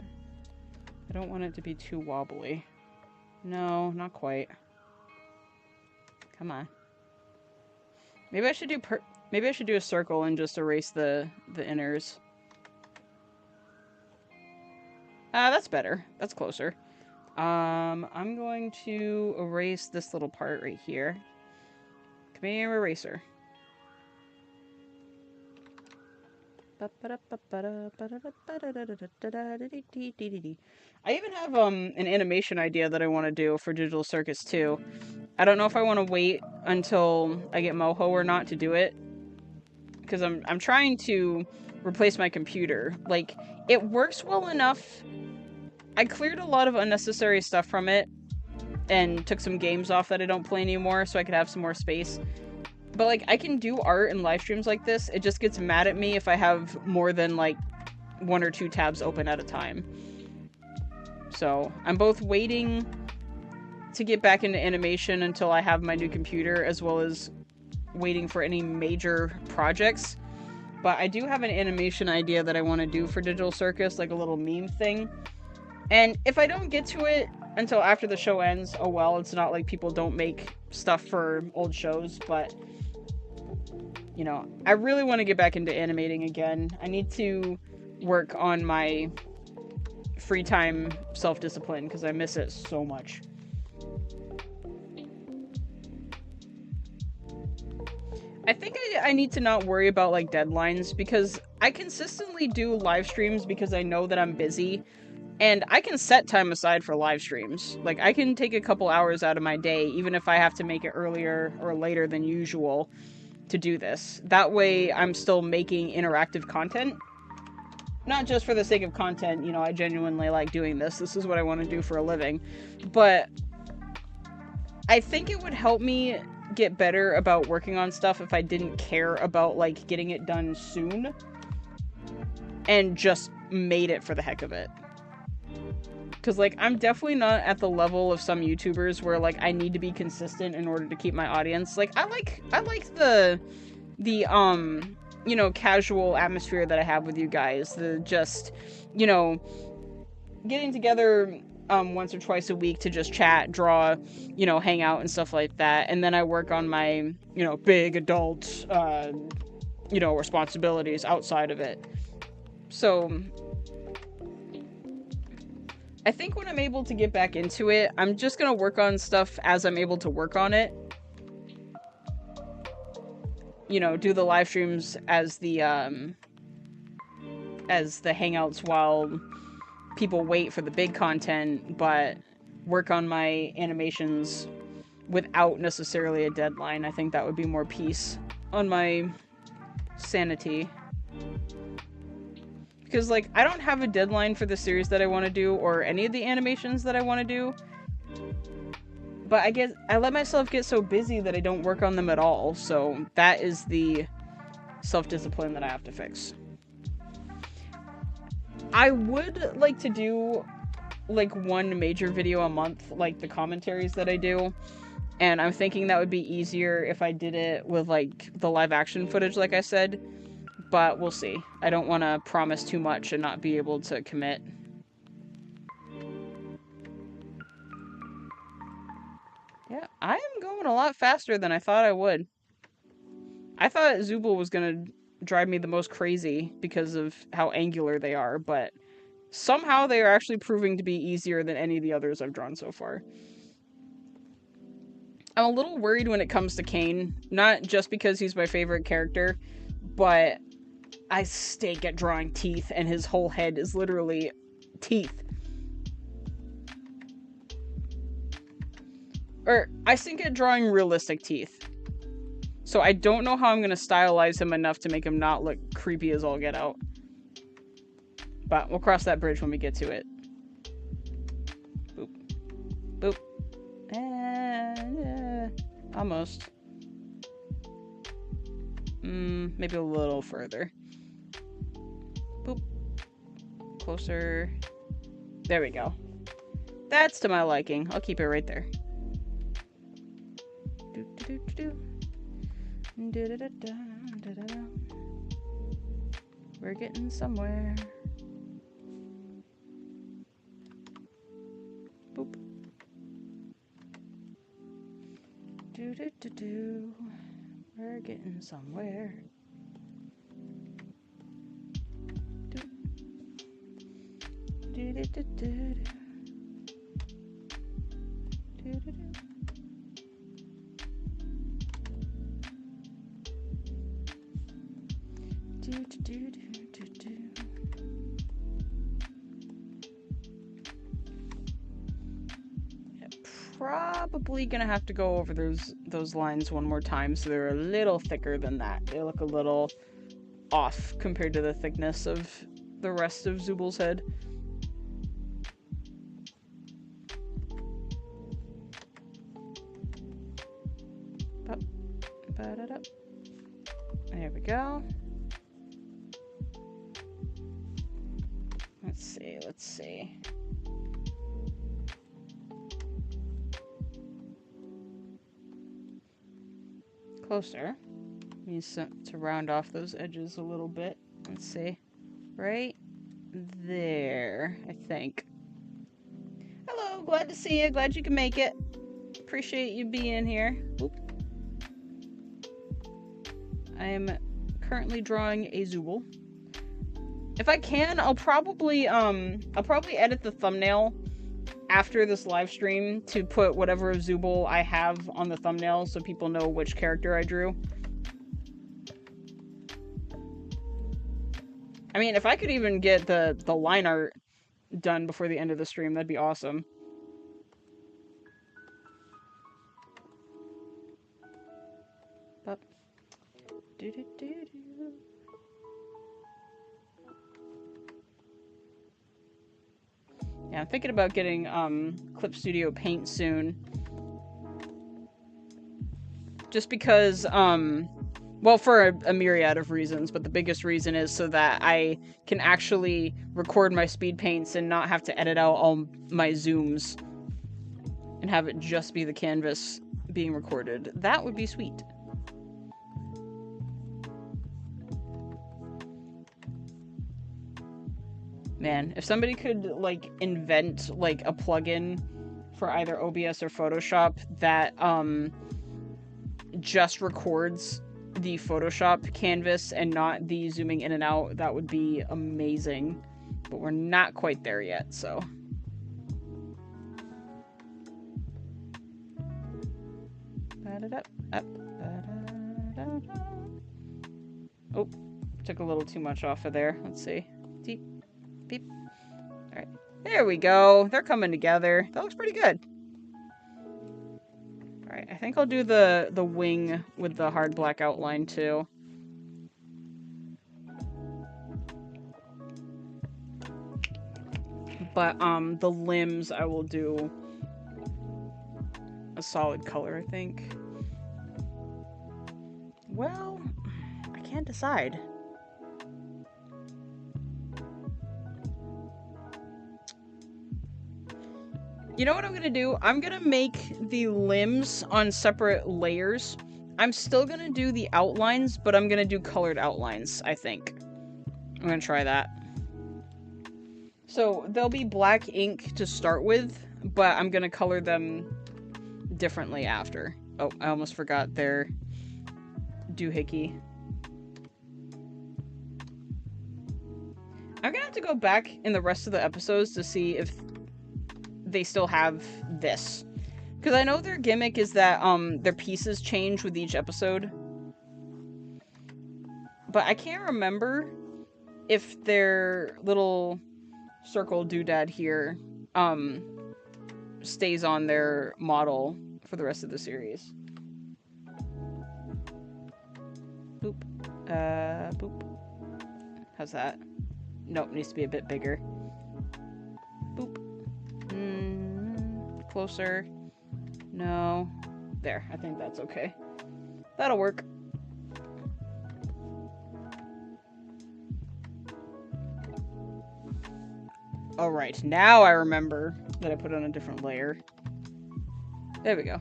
I don't want it to be too wobbly. No, not quite. Come on. Maybe I should do a circle and just erase the inners. That's better. That's closer. I'm going to erase this little part right here. Come here, eraser. I even have an animation idea that I want to do for Digital Circus too. I don't know if I want to wait until I get Moho or not to do it, because I'm trying to replace my computer. Like, it works well enough. I cleared a lot of unnecessary stuff from it and took some games off that I don't play anymore so I could have some more space. But, like, I can do art and live streams like this. It just gets mad at me if I have more than, like, 1 or 2 tabs open at a time. So, I'm both waiting to get back into animation until I have my new computer, as well as waiting for any major projects. But I do have an animation idea that I want to do for Digital Circus, like a little meme thing. And if I don't get to it until after the show ends, oh well, it's not like people don't make stuff for old shows, but, you know, I really want to get back into animating again. I need to work on my free time self-discipline, because I miss it so much. I think I need to not worry about, like, deadlines, because I consistently do live streams because I know that I'm busy. And I can set time aside for live streams. Like, I can take a couple hours out of my day, even if I have to make it earlier or later than usual to do this. That way, I'm still making interactive content. Not just for the sake of content, you know, I genuinely like doing this. This is what I want to do for a living. But I think it would help me get better about working on stuff if I didn't care about, like, getting it done soon. And just made it for the heck of it. Because, like, I'm definitely not at the level of some YouTubers where, like, I need to be consistent in order to keep my audience. Like, I like the you know, casual atmosphere that I have with you guys. The just, you know, getting together once or twice a week to just chat, draw, you know, hang out and stuff like that. And then I work on my, you know, big adult, you know, responsibilities outside of it. So I think when I'm able to get back into it, I'm just gonna work on stuff as I'm able to work on it. you know, do the live streams as the hangouts while people wait for the big content, but work on my animations without necessarily a deadline. I think that would be more peace on my sanity. Because, like, I don't have a deadline for the series that I want to do or any of the animations that I want to do. But I guess I let myself get so busy that I don't work on them at all. So that is the self-discipline that I have to fix. I would like to do, like, one major video a month, like the commentaries that I do. And I'm thinking that would be easier if I did it with, like, the live action footage, like I said. But we'll see. I don't want to promise too much and not be able to commit. Yeah, I am going a lot faster than I thought I would. I thought Zooble was going to drive me the most crazy because of how angular they are, but somehow they are actually proving to be easier than any of the others I've drawn so far. I'm a little worried when it comes to Kane, not just because he's my favorite character, but I stink at drawing teeth, and his whole head is literally teeth. Or, I stink at drawing realistic teeth. So I don't know how I'm going to stylize him enough to make him not look creepy as all get out. But we'll cross that bridge when we get to it. Boop. Boop. And, almost. Maybe a little further. Boop. Closer. There we go. That's to my liking. I'll keep it right there. We're getting somewhere. Boop. We're getting somewhere. Probably gonna have to go over those lines one more time so they're a little thicker than that. They look a little off compared to the thickness of the rest of Zooble's head. There we go. Let's see. Closer. Needs to round off those edges a little bit. Let's see. Right there, I think. Hello, glad to see you. Glad you can make it. Appreciate you being here. Oop. I am currently drawing a Zooble. If I can, I'll probably edit the thumbnail after this live stream to put whatever Zooble I have on the thumbnail so people know which character I drew. I mean, if I could even get the line art done before the end of the stream, that'd be awesome. Up. Yeah, I'm thinking about getting Clip Studio Paint soon. Just because, well, for a myriad of reasons, but the biggest reason is so that I can actually record my speed paints and not have to edit out all my zooms and have it just be the canvas being recorded. That would be sweet. Man, if somebody could, like, invent, like, a plugin for either OBS or Photoshop that, just records the Photoshop canvas and not the zooming in and out, that would be amazing. But we're not quite there yet, so. Oh, took a little too much off of there. Let's see. Deep, beep. Alright. There we go. They're coming together. That looks pretty good. Alright, I think I'll do the wing with the hard black outline too. But, the limbs I will do a solid color, I think. Well, I can't decide. You know what I'm gonna do? I'm gonna make the limbs on separate layers. I'm still gonna do the outlines, but I'm gonna do colored outlines, I think. I'm gonna try that. So, they'll be black ink to start with, but I'm gonna color them differently after. Oh, I almost forgot their doohickey. I'm gonna have to go back in the rest of the episodes to see if they still have this. Because I know their gimmick is that their pieces change with each episode. But I can't remember if their little circle doodad here stays on their model for the rest of the series. Boop. Boop. How's that? Nope, needs to be a bit bigger. Boop. Closer. No. There, I think that's okay. That'll work. Alright, now I remember that I put on a different layer. There we go.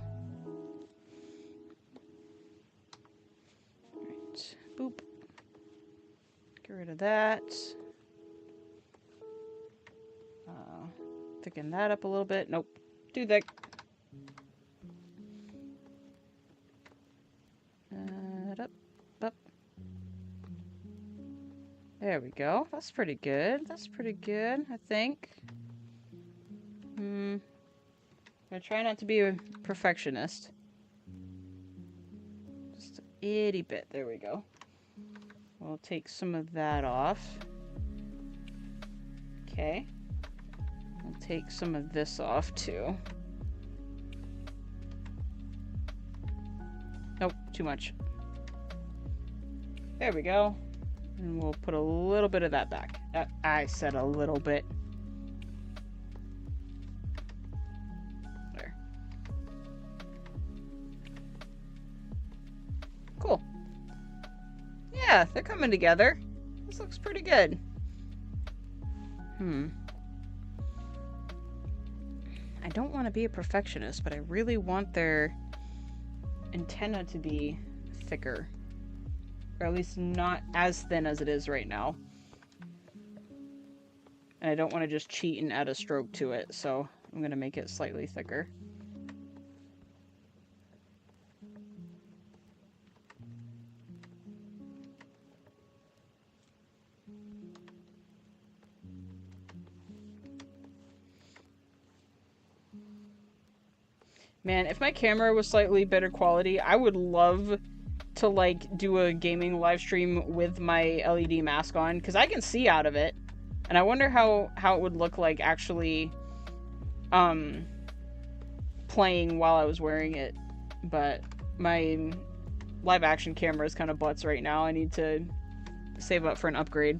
Alright, boop. Get rid of that. Thicken that up a little bit. Nope. Too thick. Up. There we go. That's pretty good. That's pretty good, I think. I try not to be a perfectionist. Just a itty bit. There we go. We'll take some of that off. Okay. I'll take some of this off too. Nope, too much. There we go. And we'll put a little bit of that back. I said a little bit. There. Cool. Yeah, they're coming together. This looks pretty good. I don't want to be a perfectionist, but I really want their antenna to be thicker. Or at least not as thin as it is right now. And I don't want to just cheat and add a stroke to it, so I'm going to make it slightly thicker. Man, if my camera was slightly better quality, I would love to, like, do a gaming live stream with my LED mask on, because I can see out of it. And I wonder how it would look like actually playing while I was wearing it. But my live action camera is kind of butts right now. I need to save up for an upgrade.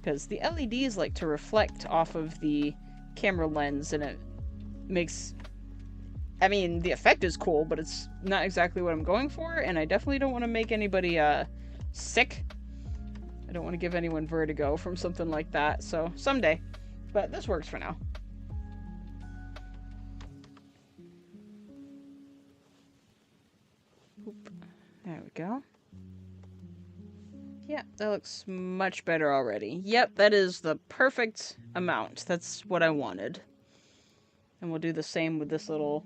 Because the LEDs like to reflect off of the camera lens, and it makes... I mean, the effect is cool, but it's not exactly what I'm going for, and I definitely don't want to make anybody sick. I don't want to give anyone vertigo from something like that, so someday. But this works for now. Oop. There we go. Yeah, that looks much better already. Yep, that is the perfect amount. That's what I wanted. And we'll do the same with this little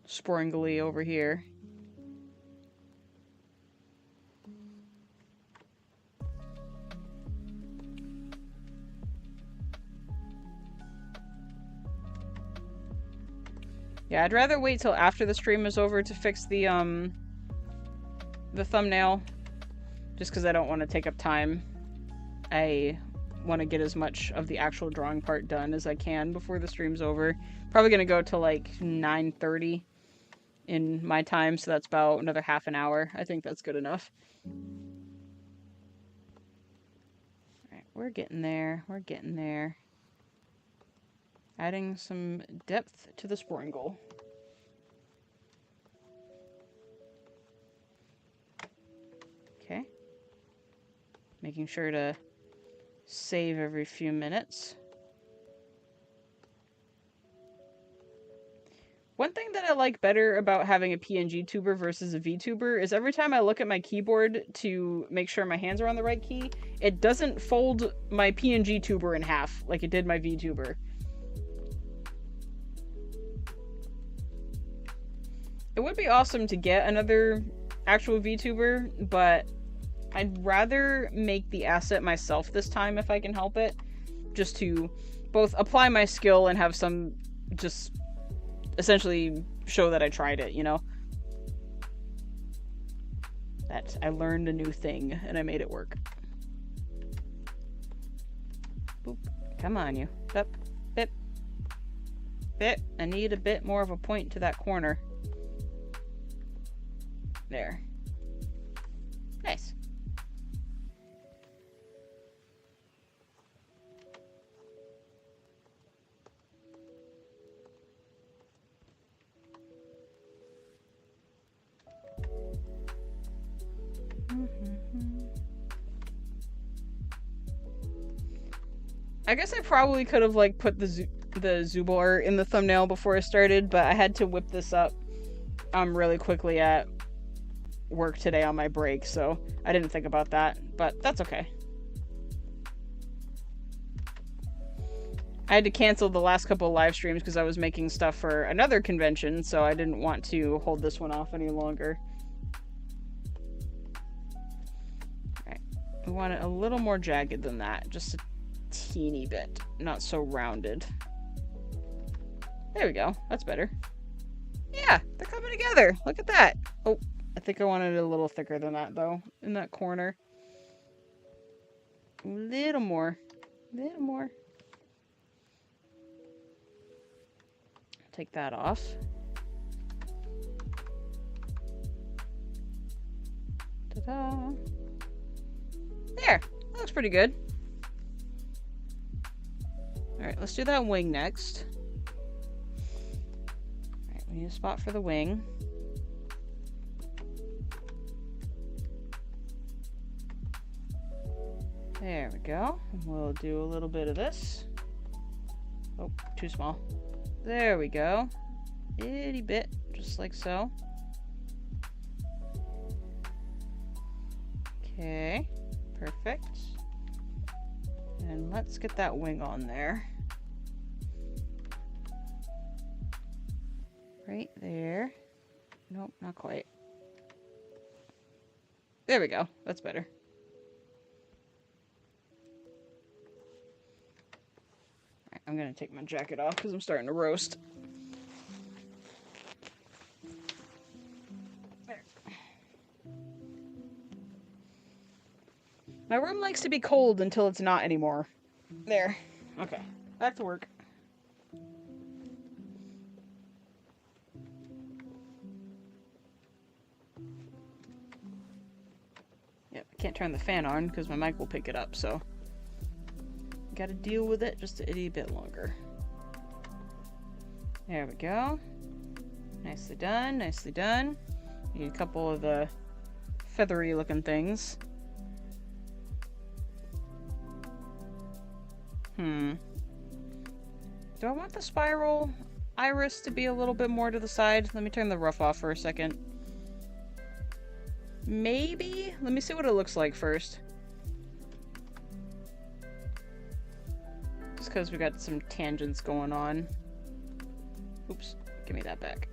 springly over here. Yeah, I'd rather wait till after the stream is over to fix the the thumbnail just because I don't want to take up time. I want to get as much of the actual drawing part done as I can before the stream's over. Probably going to go till like 9:30 in my time, so that's about another half an hour. I think that's good enough. Alright, we're getting there. We're getting there. Adding some depth to the sprinkle. Okay. Making sure to save every few minutes. One thing that I like better about having a PNG tuber versus a VTuber is every time I look at my keyboard to make sure my hands are on the right key, it doesn't fold my PNG tuber in half like it did my VTuber. It would be awesome to get another actual VTuber, but I'd rather make the asset myself this time if I can help it, just to both apply my skill and have some just essentially show that I tried it, you know? That I learned a new thing and I made it work. Boop. Come on, you. Up. Bip. Bip. I need a bit more of a point to that corner. There. Nice. I guess I probably could have like put the Zubar in the thumbnail before I started, but I had to whip this up really quickly at work today on my break, so I didn't think about that, but that's okay. I had to cancel the last couple of live streams because I was making stuff for another convention, so I didn't want to hold this one off any longer. Alright, we want it a little more jagged than that, just a teeny bit, not so rounded. There we go, that's better. Yeah, they're coming together, look at that. Oh, I think I wanted it a little thicker than that though, in that corner. A little more, little more. Take that off. Ta-da! There, that looks pretty good. Alright, let's do that wing next. Alright, we need a spot for the wing. There we go. We'll do a little bit of this. Oh, too small. There we go. Itty bit, just like so. Okay, perfect. And let's get that wing on there. Right there. Nope, not quite. There we go. That's better. Alright, I'm gonna take my jacket off because I'm starting to roast. There. My room likes to be cold until it's not anymore. There. Okay, back to work. Yep, I can't turn the fan on because my mic will pick it up, so gotta deal with it just a itty bit longer. There we go. Nicely done, nicely done. Need a couple of the feathery looking things. Do I want the spiral iris to be a little bit more to the side? Let me turn the rough off for a second. Maybe? Let me see what it looks like first. Just because we got some tangents going on. Oops, give me that back.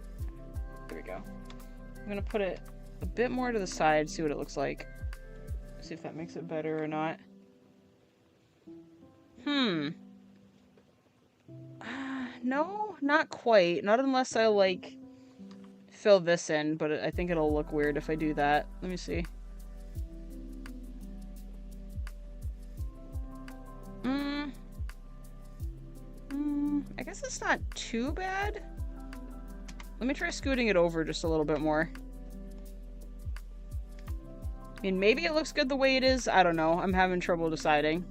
There we go. I'm gonna put it a bit more to the side, see what it looks like. See if that makes it better or not. No, not quite. Not unless I, like, fill this in, but I think it'll look weird if I do that. Let me see. I guess it's not too bad. Let me try scooting it over just a little bit more. I mean, maybe it looks good the way it is. I don't know. I'm having trouble deciding.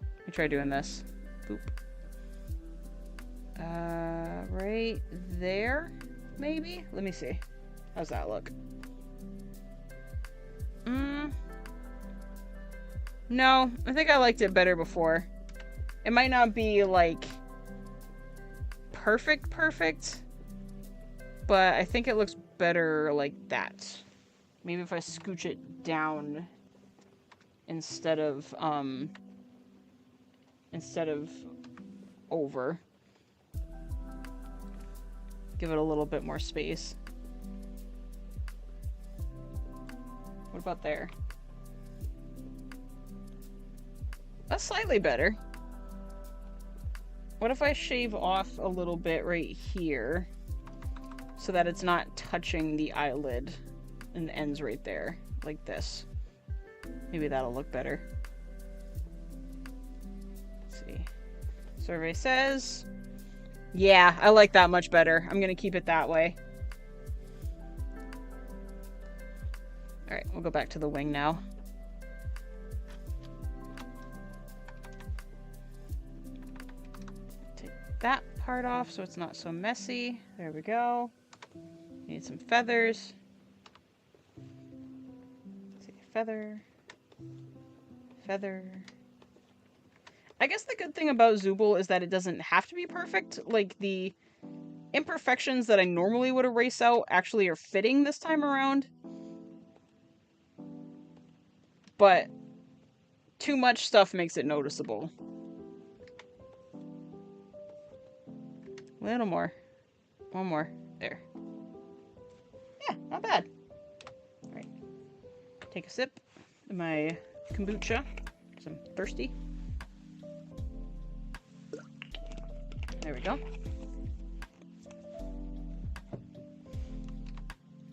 Let me try doing this. Boop. Right there, maybe? Let me see. How's that look? No, I think I liked it better before. It might not be, like, perfect, but I think it looks better like that. Maybe if I scooch it down instead of over. Give it a little bit more space. What about there? That's slightly better. What if I shave off a little bit right here so that it's not touching the eyelid and ends right there, like this? Maybe that'll look better. Let's see. Survey says, yeah, I like that much better. I'm gonna keep it that way. Alright, we'll go back to the wing now. Take that part off so it's not so messy. There we go. Need some feathers. Let's see, feather. Feather. I guess the good thing about Zooble is that it doesn't have to be perfect. Like, the imperfections that I normally would erase out actually are fitting this time around. But too much stuff makes it noticeable. A little more. One more. There. Yeah, not bad. Alright. Take a sip of my kombucha, because I'm thirsty. There we go.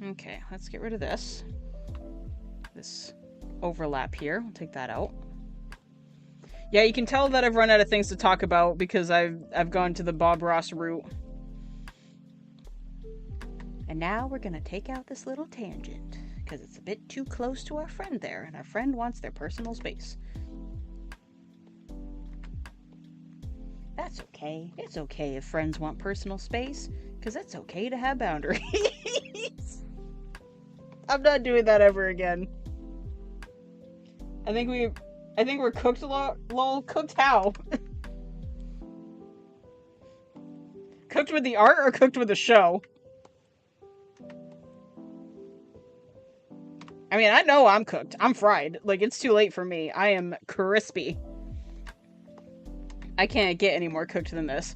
Okay, let's get rid of this. This overlap here. We'll take that out. Yeah, you can tell that I've run out of things to talk about because I've gone to the Bob Ross route. And now we're gonna take out this little tangent because it's a bit too close to our friend there, and our friend wants their personal space. That's okay. It's okay if friends want personal space, because it's okay to have boundaries. I'm not doing that ever again. I think we're cooked lol. Cooked how? Cooked with the art or cooked with the show? I mean, I know I'm cooked. I'm fried. Like, it's too late for me. I am crispy. I can't get any more cooked than this.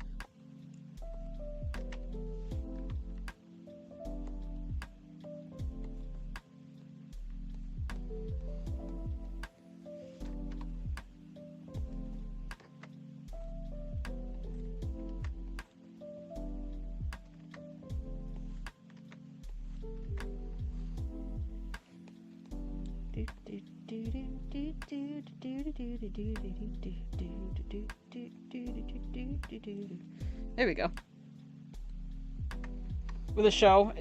There we go. With a show.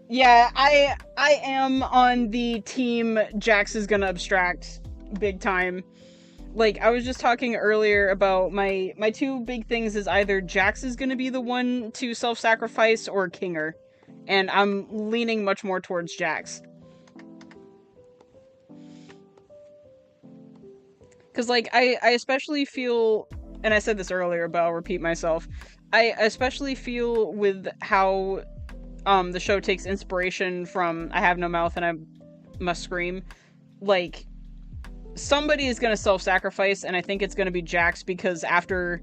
Yeah, I am on the team Jax is gonna abstract big time. Like, I was just talking earlier about my two big things is either Jax is gonna be the one to self-sacrifice or Kinger. And I'm leaning much more towards Jax. Because, like, I especially feel, and I said this earlier, but I'll repeat myself, I especially feel with how the show takes inspiration from I Have No Mouth and I Must Scream. Like, somebody is going to self-sacrifice, and I think it's going to be Jax, because after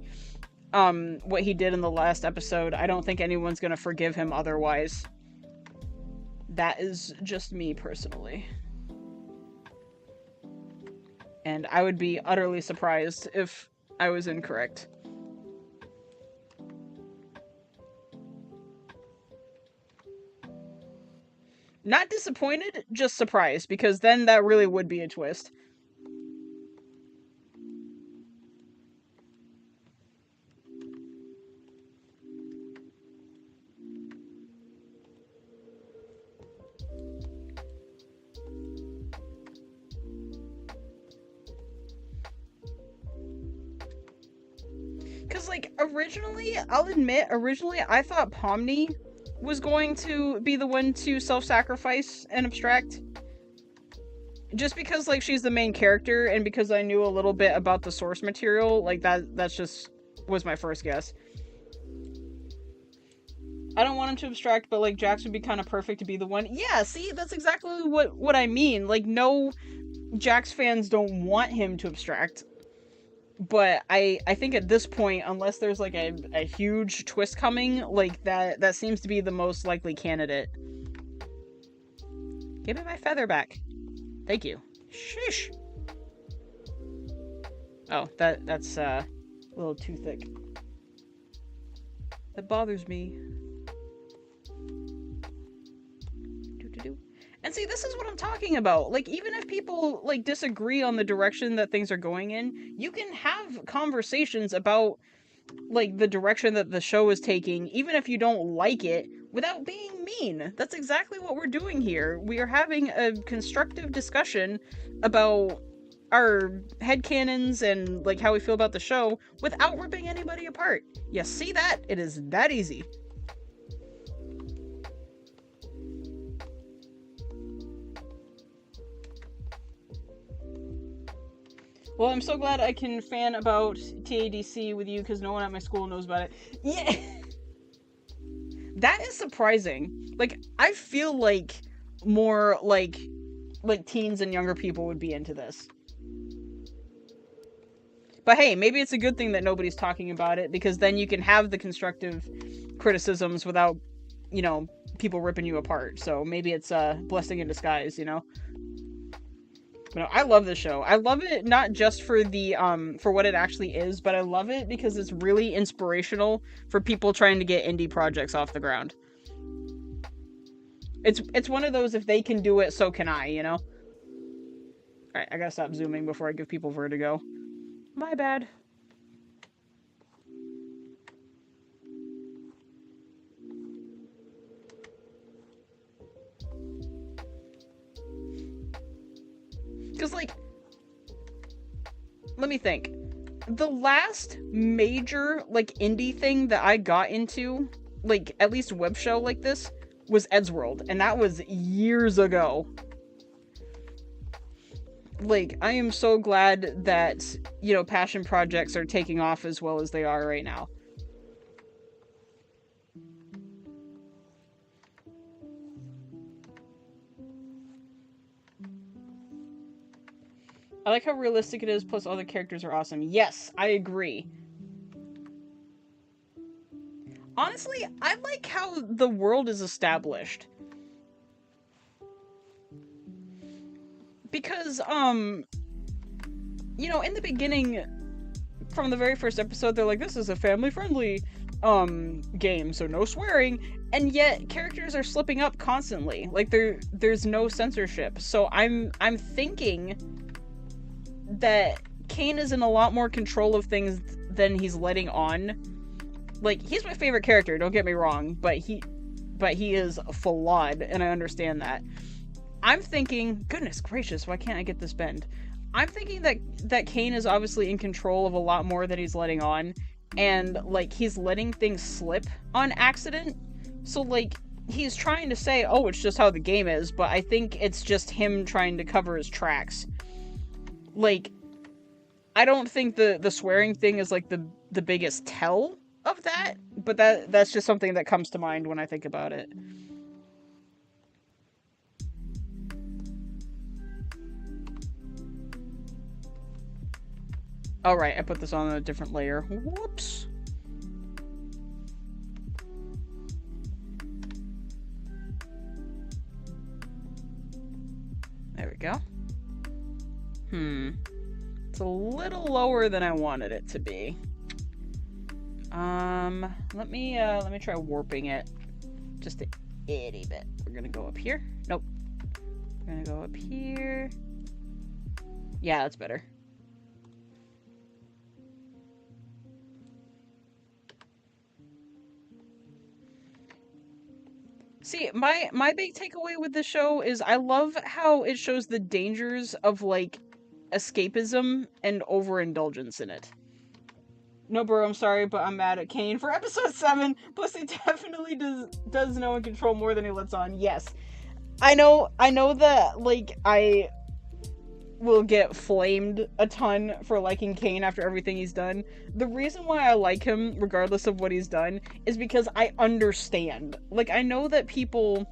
what he did in the last episode, I don't think anyone's going to forgive him otherwise. That is just me personally. And I would be utterly surprised if I was incorrect. Not disappointed, just surprised, because then that really would be a twist. Because, like, I'll admit, originally I thought Pomni was going to be the one to self-sacrifice and abstract. Just because, like, she's the main character, and because I knew a little bit about the source material, like, that's just was my first guess. I don't want him to abstract, but, like, Jax would be kind of perfect to be the one. Yeah, see, that's exactly what I mean. Like, no, Jax fans don't want him to abstract. But I think at this point, unless there's like a huge twist coming, like that seems to be the most likely candidate. Give me my feather back. Thank you. Shish. Oh, that's a little too thick. That bothers me. And see, this is what I'm talking about. Like, even if people, like, disagree on the direction that things are going in, you can have conversations about, like, the direction that the show is taking, even if you don't like it, without being mean. That's exactly what we're doing here. We are having a constructive discussion about our headcanons and, like, how we feel about the show without ripping anybody apart. You see that? It is that easy. Well, I'm so glad I can fan about TADC with you, because no one at my school knows about it. Yeah! That is surprising. Like, I feel like more, like teens and younger people would be into this. But hey, maybe it's a good thing that nobody's talking about it, because then you can have the constructive criticisms without, you know, people ripping you apart. So maybe it's a blessing in disguise, you know? No, I love this show. I love it not just for the for what it actually is, but I love it because it's really inspirational for people trying to get indie projects off the ground. It's one of those, if they can do it, so can I, you know? Alright, I gotta stop zooming before I give people vertigo. My bad. Because, like, let me think. The last major, like, indie thing that I got into, like, at least a web show like this, was Eddsworld, and that was years ago. Like, I am so glad that, you know, passion projects are taking off as well as they are right now. I like how realistic it is, plus all the characters are awesome. Yes, I agree. Honestly, I like how the world is established. Because, you know, in the beginning, from the very first episode, they're like, this is a family-friendly, game, so no swearing, and yet characters are slipping up constantly. Like, there's no censorship. So I'm thinking that Kane is in a lot more control of things than he's letting on. Like, he's my favorite character, don't get me wrong, but he is flawed, and I understand that. I'm thinking, goodness gracious, why can't I get this bend? I'm thinking that Kane is obviously in control of a lot more than he's letting on, and, like, he's letting things slip on accident. So, like, he's trying to say, oh, it's just how the game is, but I think it's just him trying to cover his tracks. Like, I don't think the swearing thing is, like, the biggest tell of that, but that's just something that comes to mind when I think about it. Alright, I put this on a different layer. Whoops. There we go. It's a little lower than I wanted it to be. Let me try warping it. Just to itty bit. We're gonna go up here. Nope. We're gonna go up here. Yeah, that's better. See, my big takeaway with the show is I love how it shows the dangers of, like, escapism and overindulgence in it. No, bro, I'm sorry, but I'm mad at Kane for episode 7. Plus, he definitely does know and control more than he lets on. Yes. I know that, like, I will get flamed a ton for liking Kane after everything he's done. The reason why I like him, regardless of what he's done, is because I understand. Like, I know that people,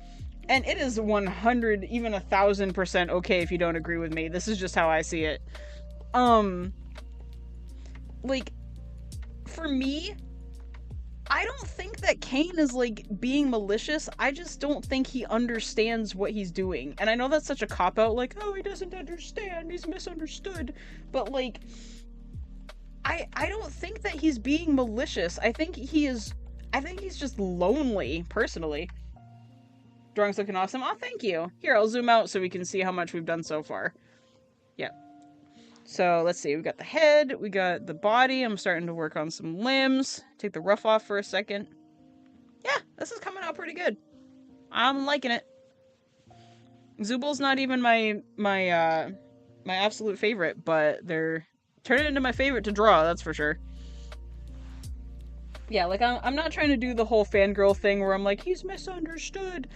and it is 100, even 1,000% okay if you don't agree with me. This is just how I see it. Like, for me, I don't think that Kane is, like, being malicious. I just don't think he understands what he's doing. And I know that's such a cop-out, like, oh, he doesn't understand, he's misunderstood. But, like, I don't think that he's being malicious. I think he's just lonely, personally. Drawing's looking awesome. Oh, thank you. Here, I'll zoom out so we can see how much we've done so far. Yeah. So, let's see. We got the head, we got the body. I'm starting to work on some limbs. Take the rough off for a second. Yeah, this is coming out pretty good. I'm liking it. Zubal's not even my absolute favorite, but they're turning into my favorite to draw, that's for sure. Yeah, like, I'm not trying to do the whole fangirl thing where I'm like, he's misunderstood.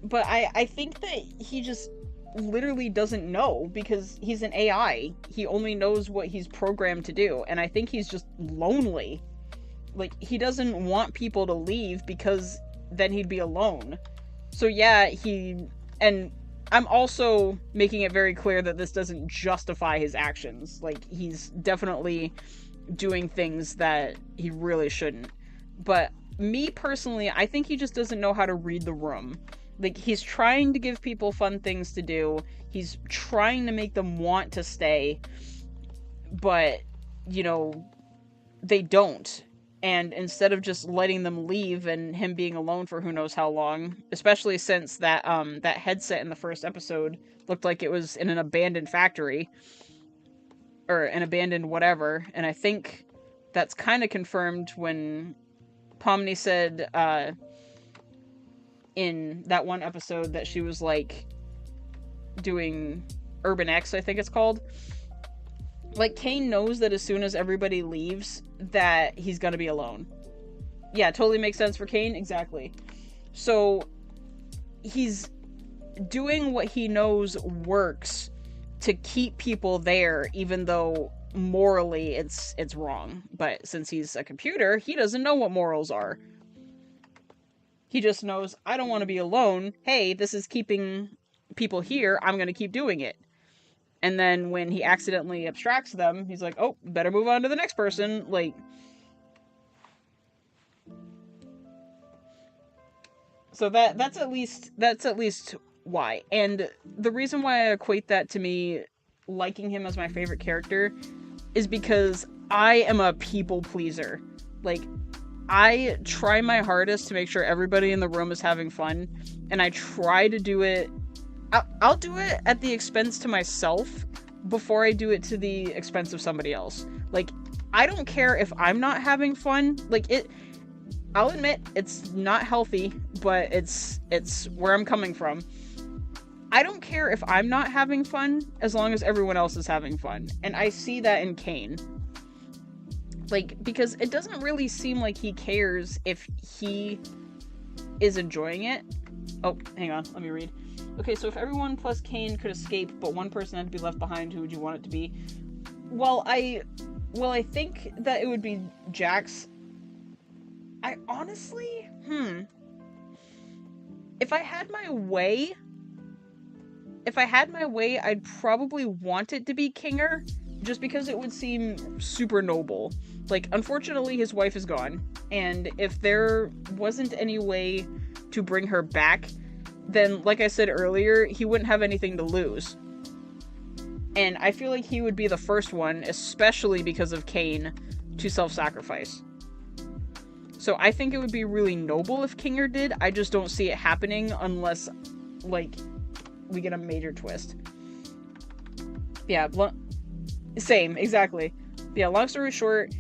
But I think that he just literally doesn't know because he's an AI. He only knows what he's programmed to do, and I think he's just lonely. Like, he doesn't want people to leave because then he'd be alone. So yeah, and I'm also making it very clear that this doesn't justify his actions. Like, he's definitely doing things that he really shouldn't. But me personally, I think he just doesn't know how to read the room. Like, he's trying to give people fun things to do. He's trying to make them want to stay. But, you know, they don't. And instead of just letting them leave and him being alone for who knows how long, especially since that headset in the first episode looked like it was in an abandoned factory. Or an abandoned whatever. And I think that's kind of confirmed when Pomni said, in that one episode that she was, like, doing Urban X, I think it's called. Like, Kane knows that as soon as everybody leaves, that he's gonna be alone. Yeah, totally makes sense for Kane, exactly. So, he's doing what he knows works to keep people there, even though morally it's wrong. But since he's a computer, he doesn't know what morals are. He just knows, I don't want to be alone. Hey, this is keeping people here. I'm going to keep doing it. And then when he accidentally abstracts them, he's like, oh, better move on to the next person. Like, so that's at least why. And the reason why I equate that to me liking him as my favorite character is because I am a people pleaser. Like, I try my hardest to make sure everybody in the room is having fun, and I try to do it. I'll do it at the expense to myself before I do it to the expense of somebody else. Like, I don't care if I'm not having fun. Like, I'll admit it's not healthy, but it's where I'm coming from. I don't care if I'm not having fun as long as everyone else is having fun. And I see that in Kane. Like, because it doesn't really seem like he cares if he is enjoying it. Oh, hang on, let me read. Okay, so if everyone plus Kane could escape, but one person had to be left behind, who would you want it to be? Well, I think that it would be Jax. I honestly, If I had my way, I'd probably want it to be Kinger, just because it would seem super noble. Like, unfortunately, his wife is gone, and if there wasn't any way to bring her back, then, like I said earlier, he wouldn't have anything to lose. And I feel like he would be the first one, especially because of Kane, to self-sacrifice. So I think it would be really noble if Kinger did. I just don't see it happening unless, like, we get a major twist. Yeah, same, exactly. Yeah, long story short,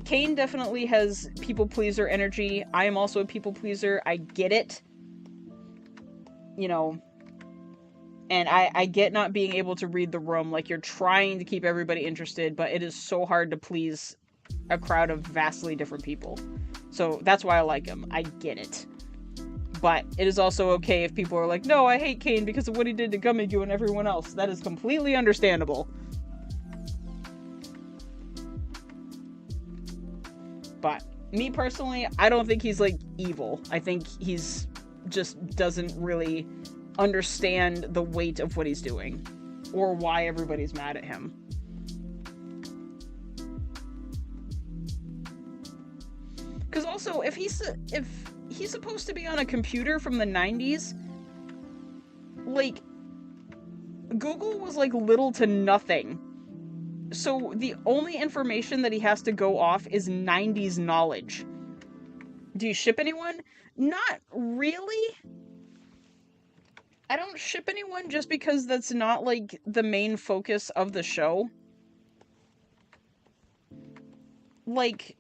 Kane definitely has people pleaser energy. I am also a people pleaser. I get it. You know, and I get not being able to read the room. Like, you're trying to keep everybody interested, but it is so hard to please a crowd of vastly different people. So that's why I like him. I get it. But it is also okay if people are like, no, I hate Kane because of what he did to Gummigoo and everyone else. That is completely understandable. But me personally, I don't think he's, like, evil. I think he's just doesn't really understand the weight of what he's doing or why everybody's mad at him. Because also, if he's supposed to be on a computer from the 90s, like, Google was, like, little to nothing. So the only information that he has to go off is 90s knowledge. Do you ship anyone? Not really. I don't ship anyone just because that's not, like, the main focus of the show. Like,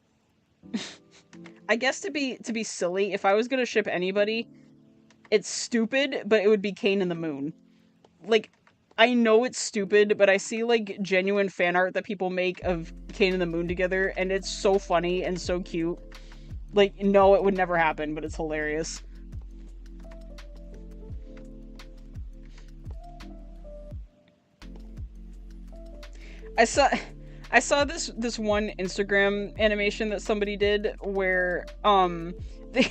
I guess to be silly, if I was gonna ship anybody, it's stupid, but it would be Kane and the Moon. Like, I know it's stupid, but I see, like, genuine fan art that people make of Kane and the Moon together, and it's so funny and so cute. Like, no, it would never happen, but it's hilarious. I saw this one Instagram animation that somebody did where they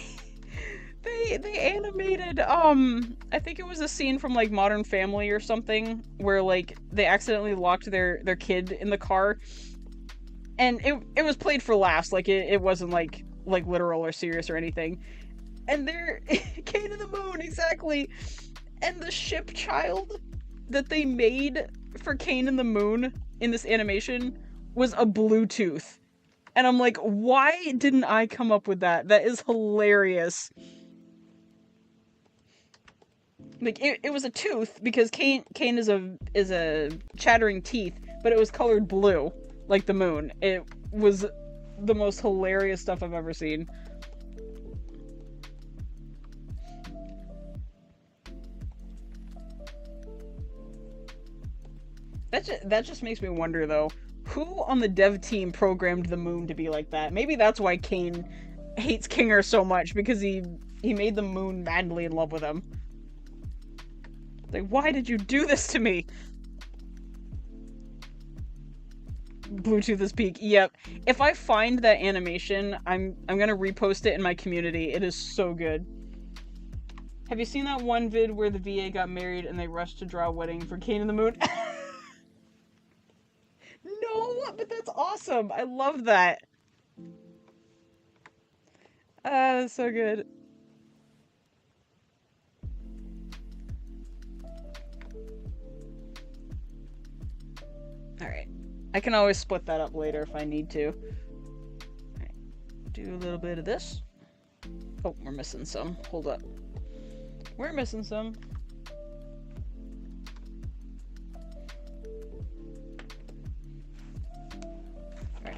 animated I think it was a scene from, like, Modern Family or something where, like, they accidentally locked their kid in the car, and it was played for laughs. Like, it wasn't like literal or serious or anything. And they're Kane and the Moon, exactly. And the ship child that they made for Kane and the Moon in this animation was a Bluetooth. And I'm like, why didn't I come up with that? That is hilarious. Like, it was a tooth because Kane is a chattering teeth, but it was colored blue, like the moon. It was the most hilarious stuff I've ever seen. That just makes me wonder, though, who on the dev team programmed the moon to be like that? Maybe that's why Kane hates Kinger so much, because he made the moon madly in love with him. Like, why did you do this to me? Bluetooth is peak. Yep. If I find that animation, I'm gonna repost it in my community. It is so good. Have you seen that one vid where the VA got married and they rushed to draw a wedding for Kane and the Moon? No, but that's awesome. I love that. That's so good. Alright. I can always split that up later if I need to. Alright. Do a little bit of this. Oh, we're missing some. Hold up. We're missing some. Alright.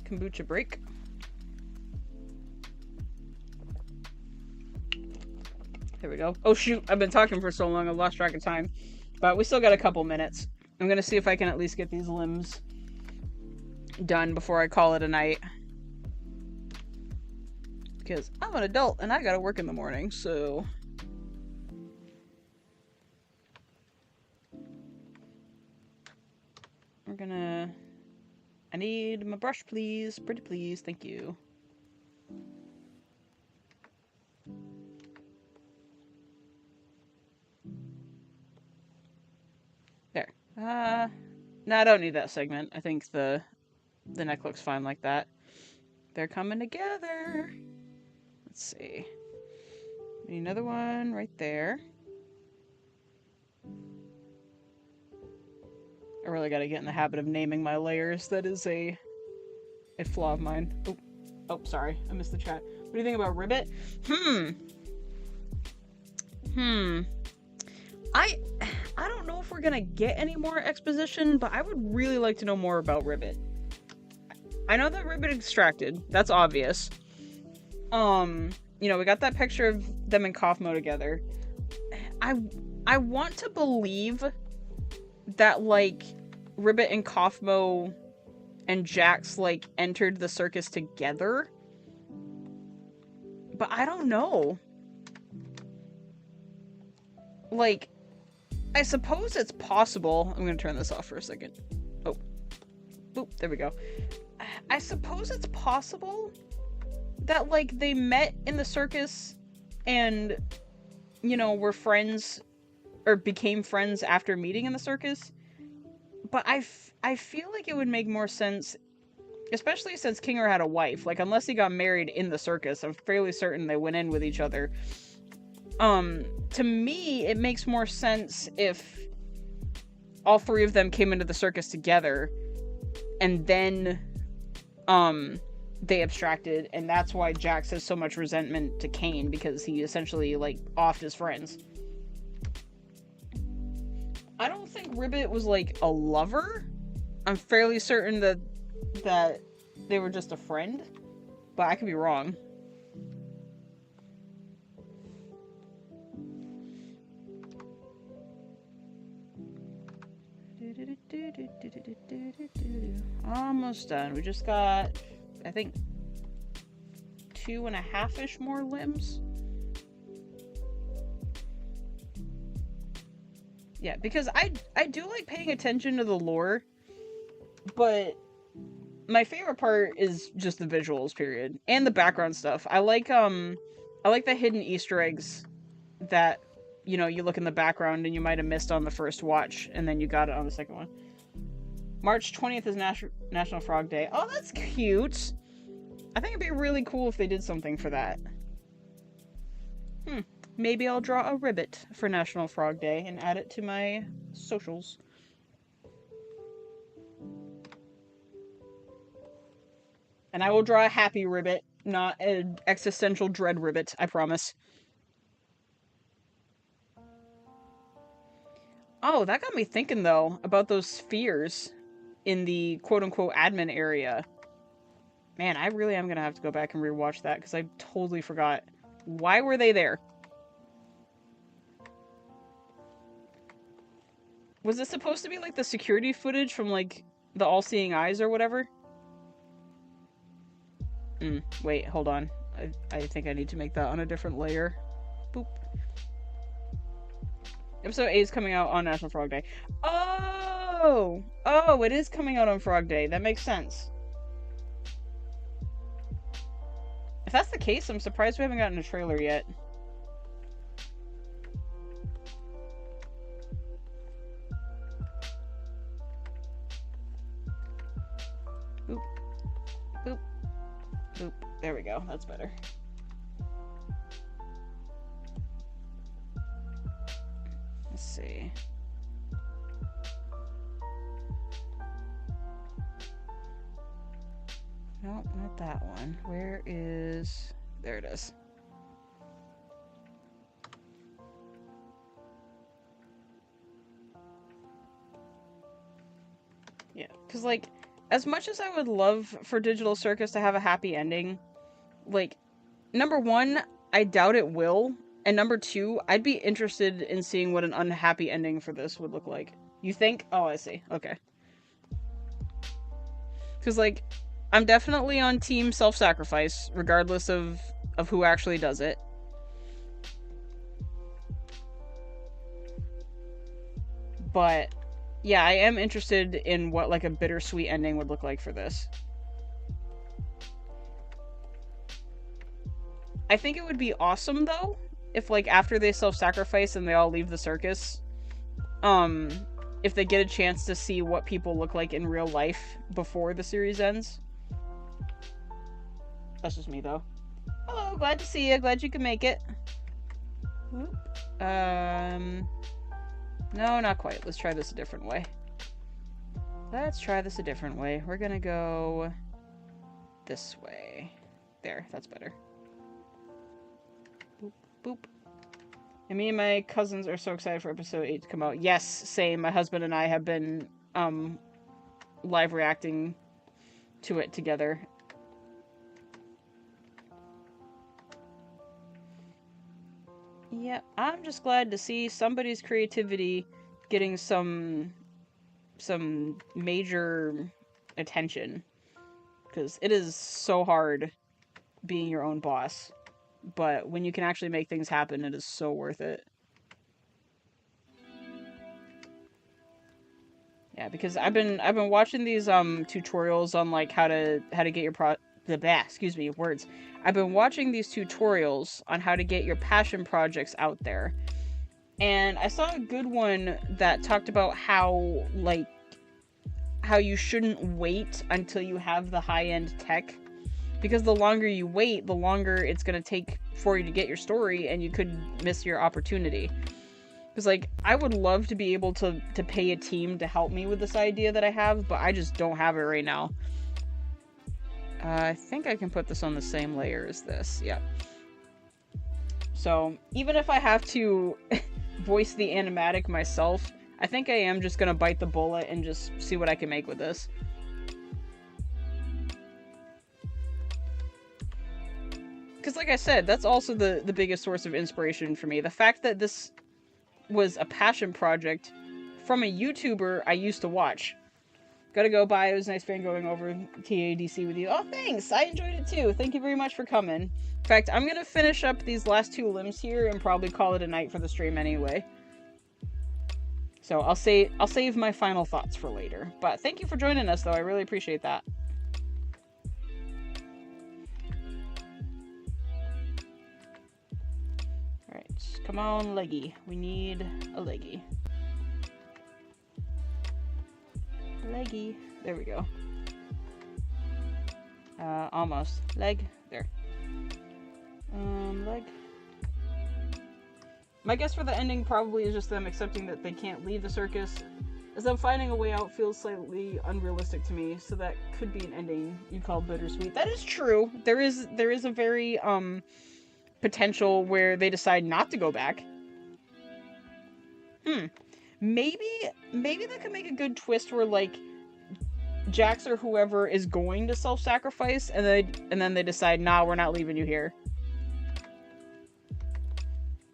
Kombucha break. There we go. Oh shoot, I've been talking for so long I lost track of time. But we still got a couple minutes. I'm gonna see if I can at least get these limbs done before I call it a night. Because I'm an adult and I gotta work in the morning, so... We're gonna... I need my brush, please. Pretty please. Thank you. There. No, I don't need that segment. I think the neck looks fine like that. They're coming together. Let's see. Need another one right there. I really gotta get in the habit of naming my layers. That is a flaw of mine. Oh, sorry. I missed the chat. What do you think about Ribbit? I don't know if we're gonna get any more exposition, but I would really like to know more about Ribbit. I know that Ribbit extracted. That's obvious. You know, we got that picture of them and Kaufmo together. I want to believe that, like, Ribbit and Kaufmo and Jax, like, entered the circus together. But I don't know. Like, I suppose it's possible. I'm gonna turn this off for a second. Oh. Boop, there we go. I suppose it's possible that, like, they met in the circus and, you know, were friends or became friends after meeting in the circus. But I feel like it would make more sense, especially since Kinger had a wife. Like, unless he got married in the circus, I'm fairly certain they went in with each other. To me, it makes more sense if all three of them came into the circus together and then, they abstracted, and that's why Jax has so much resentment to Kane, because he essentially, like, offed his friends. I don't think Ribbit was, like, a lover. I'm fairly certain that they were just a friend, but I could be wrong. Almost done. We just got, I think, 2.5-ish more limbs. Yeah, because I do like paying attention to the lore, but my favorite part is just the visuals, period, and the background stuff. I like the hidden Easter eggs that, you know, you look in the background and you might have missed on the first watch, and then you got it on the second one. March 20th is National Frog Day. Oh, that's cute. I think it'd be really cool if they did something for that. Maybe I'll draw a ribbit for National Frog Day and add it to my socials. And I will draw a happy ribbit, not an existential dread ribbit, I promise. Oh, that got me thinking, though, about those spheres in the quote-unquote admin area. Man, I really am gonna have to go back and rewatch that, because I totally forgot. Why were they there? Was it supposed to be, like, the security footage from, like, the All-Seeing Eyes or whatever? Wait, hold on. I think I need to make that on a different layer. Boop. Episode 8 is coming out on National Frog Day. Oh! Oh, it is coming out on Frog Day. That makes sense. If that's the case, I'm surprised we haven't gotten a trailer yet. Boop. Boop. Boop. There we go. That's better. Let's see. Nope, not that one. Where is... There it is. Yeah, because, like, as much as I would love for Digital Circus to have a happy ending, like, number one, I doubt it will, and number two, I'd be interested in seeing what an unhappy ending for this would look like. You think? Oh, I see. Okay. Because, like, I'm definitely on team self-sacrifice, regardless of who actually does it. But, yeah, I am interested in what, like, a bittersweet ending would look like for this. I think it would be awesome, though, if, like, after they self-sacrifice and they all leave the circus, if they get a chance to see what people look like in real life before the series ends. That's just me, though. Hello, glad to see you. Glad you could make it. Whoop. No, not quite. Let's try this a different way. Let's try this a different way. We're gonna go this way. There, that's better. Boop. And me and my cousins are so excited for episode 8 to come out. Yes, same. My husband and I have been live reacting to it together. Yeah, I'm just glad to see somebody's creativity getting some major attention, because it is so hard being your own boss, but when you can actually make things happen, it is so worth it. Yeah, because I've been watching these tutorials on like how to get your words. I've been watching these tutorials on how to get your passion projects out there. And I saw a good one that talked about how you shouldn't wait until you have the high-end tech, because the longer you wait, the longer it's going to take for you to get your story, and you could miss your opportunity. Because, like, I would love to be able to pay a team to help me with this idea that I have, but I just don't have it right now. I think I can put this on the same layer as this. Yep. So, even if I have to voice the animatic myself, I think I am just gonna bite the bullet and just see what I can make with this. Because like I said, that's also the biggest source of inspiration for me. The fact that this was a passion project from a YouTuber I used to watch. Gotta go, bye. It was nice going over TADC with you. Oh, thanks! I enjoyed it too. Thank you very much for coming. In fact, I'm gonna finish up these last 2 limbs here and probably call it a night for the stream anyway. So I'll save my final thoughts for later. But thank you for joining us, though. I really appreciate that. Alright, come on, leggy. We need a leggy. Leggy. There we go. Almost. Leg. There. Leg. My guess for the ending probably is just them accepting that they can't leave the circus, as them finding a way out feels slightly unrealistic to me, so that could be an ending you call bittersweet. That is true. There is a very, potential where they decide not to go back. Maybe that could make a good twist where, like, Jax or whoever is going to self-sacrifice, and then they decide, nah, we're not leaving you here.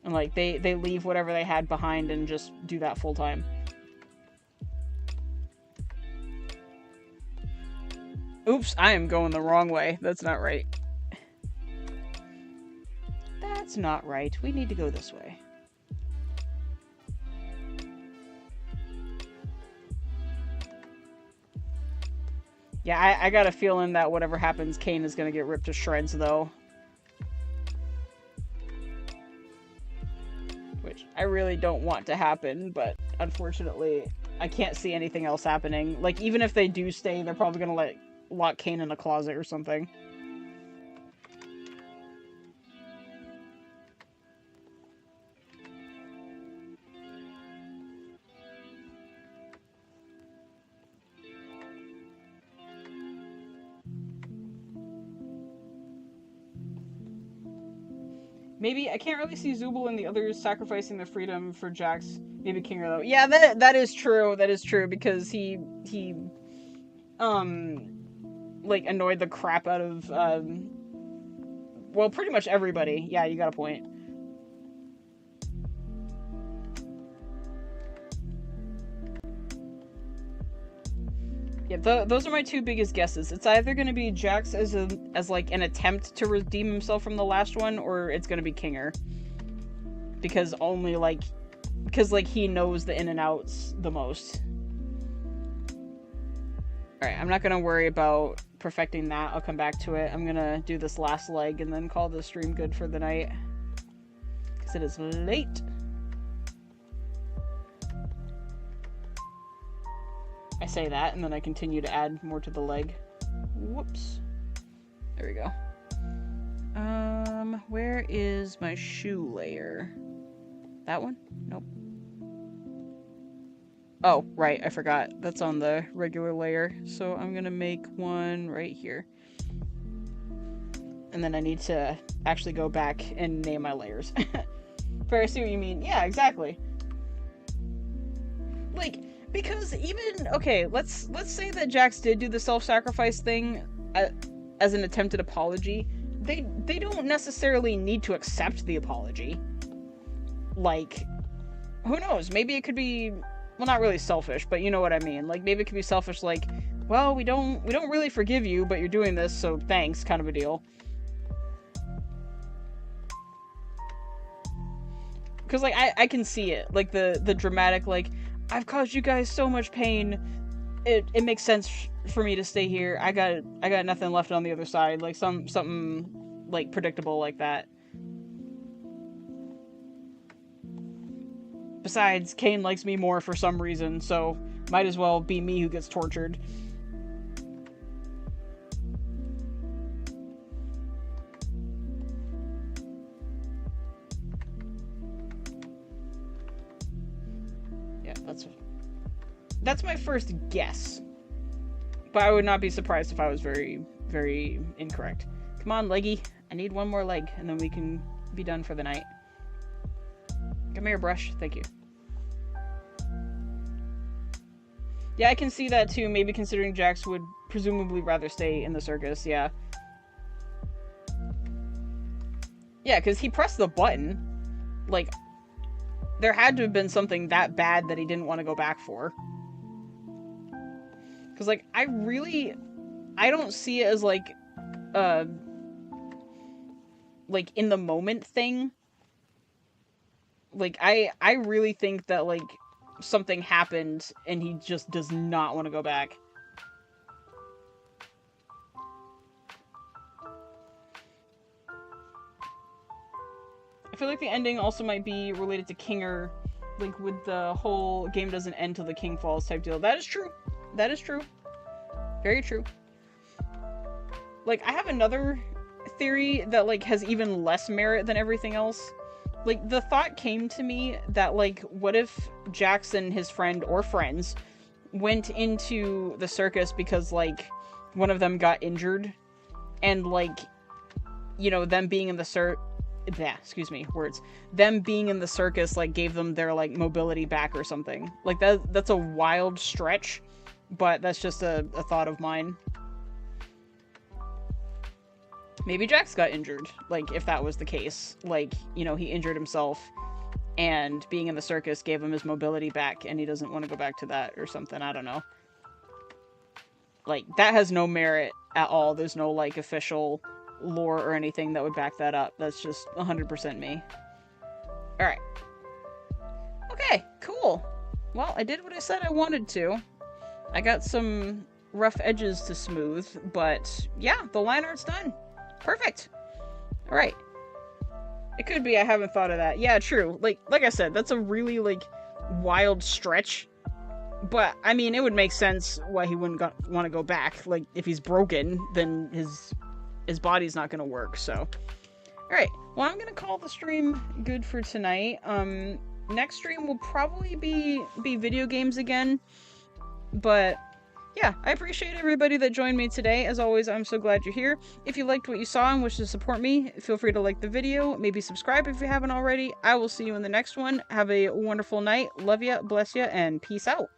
And, like, they leave whatever they had behind and just do that full time. Oops, I am going the wrong way. That's not right. That's not right. We need to go this way. Yeah, I got a feeling that whatever happens, Kane is gonna get ripped to shreds, though. Which I really don't want to happen, but unfortunately, I can't see anything else happening. Like, even if they do stay, they're probably gonna lock Kane in a closet or something. Maybe, I can't really see Zubul and the others sacrificing their freedom for Jax. Maybe Kinger, though. Yeah, that is true. That is true, because he like, annoyed the crap out of, well, pretty much everybody. Yeah, you got a point. Yeah, those are my 2 biggest guesses. It's either going to be Jax as like an attempt to redeem himself from the last one, or it's going to be Kinger. Because he knows the in and outs the most. Alright, I'm not going to worry about perfecting that. I'll come back to it. I'm going to do this last leg and then call the stream good for the night. Because it is late. I say that, and then I continue to add more to the leg. Whoops. There we go. Where is my shoe layer? That one? Nope. Oh, right, I forgot. That's on the regular layer. So I'm gonna make one right here. And and then I need to actually go back and name my layers. But I see what you mean. Yeah, exactly. Like, because even, okay, let's say that Jax did do the self-sacrifice thing as an attempted apology. They don't necessarily need to accept the apology. Like, who knows? Maybe it could be, well, not really selfish, but you know what I mean. Like, maybe it could be selfish, like, well, we don't really forgive you, but you're doing this, so thanks, kind of a deal. Because, like, I can see it. Like, the dramatic, like, I've caused you guys so much pain. It makes sense for me to stay here. I got nothing left on the other side. Like, something, like, predictable like that. Besides, Cain likes me more for some reason, so might as well be me who gets tortured. Yeah, that's my first guess. But I would not be surprised if I was very, very incorrect. Come on, leggy. I need one more leg, and then we can be done for the night. Come here, brush. Thank you. Yeah, I can see that too. Maybe considering Jax would presumably rather stay in the circus. Yeah. Yeah, because he pressed the button. Like, there had to have been something that bad that he didn't want to go back for. Because, like, I don't see it as, like in the moment thing. Like, I really think that, like, something happened and he just does not want to go back. I feel like the ending also might be related to Kinger, like with the whole game doesn't end till the king falls type deal. That is true. That is true. Very true. Like, I have another theory that, like, has even less merit than everything else. Like, the thought came to me that, like, what if Jackson, his friend, or friends, went into the circus because, like, one of them got injured, and, like, you know, them being in the them being in the circus, like, gave them their, like, mobility back or something. Like, that's a wild stretch, but that's just a thought of mine. Maybe Jax got injured, like, if that was the case. Like, you know, he injured himself, and being in the circus gave him his mobility back, and he doesn't want to go back to that or something, I don't know. Like, that has no merit at all. There's no, like, official lore or anything that would back that up. That's just 100% me. Alright. Okay, cool. Well, I did what I said I wanted to. I got some rough edges to smooth, but yeah, the line art's done. Perfect. Alright. It could be I haven't thought of that. Yeah, true. Like I said, that's a really, like, wild stretch. But, I mean, it would make sense why he wouldn't want to go back. Like, if he's broken, then his body's not going to work, so. Alright. Well, I'm going to call the stream good for tonight. Next stream will probably be video games again. But yeah, I appreciate everybody that joined me today. As always, I'm so glad you're here. If you liked what you saw and wish to support me, feel free to like the video, maybe subscribe if you haven't already. I will see you in the next one. Have a wonderful night. Love ya, bless ya, and peace out.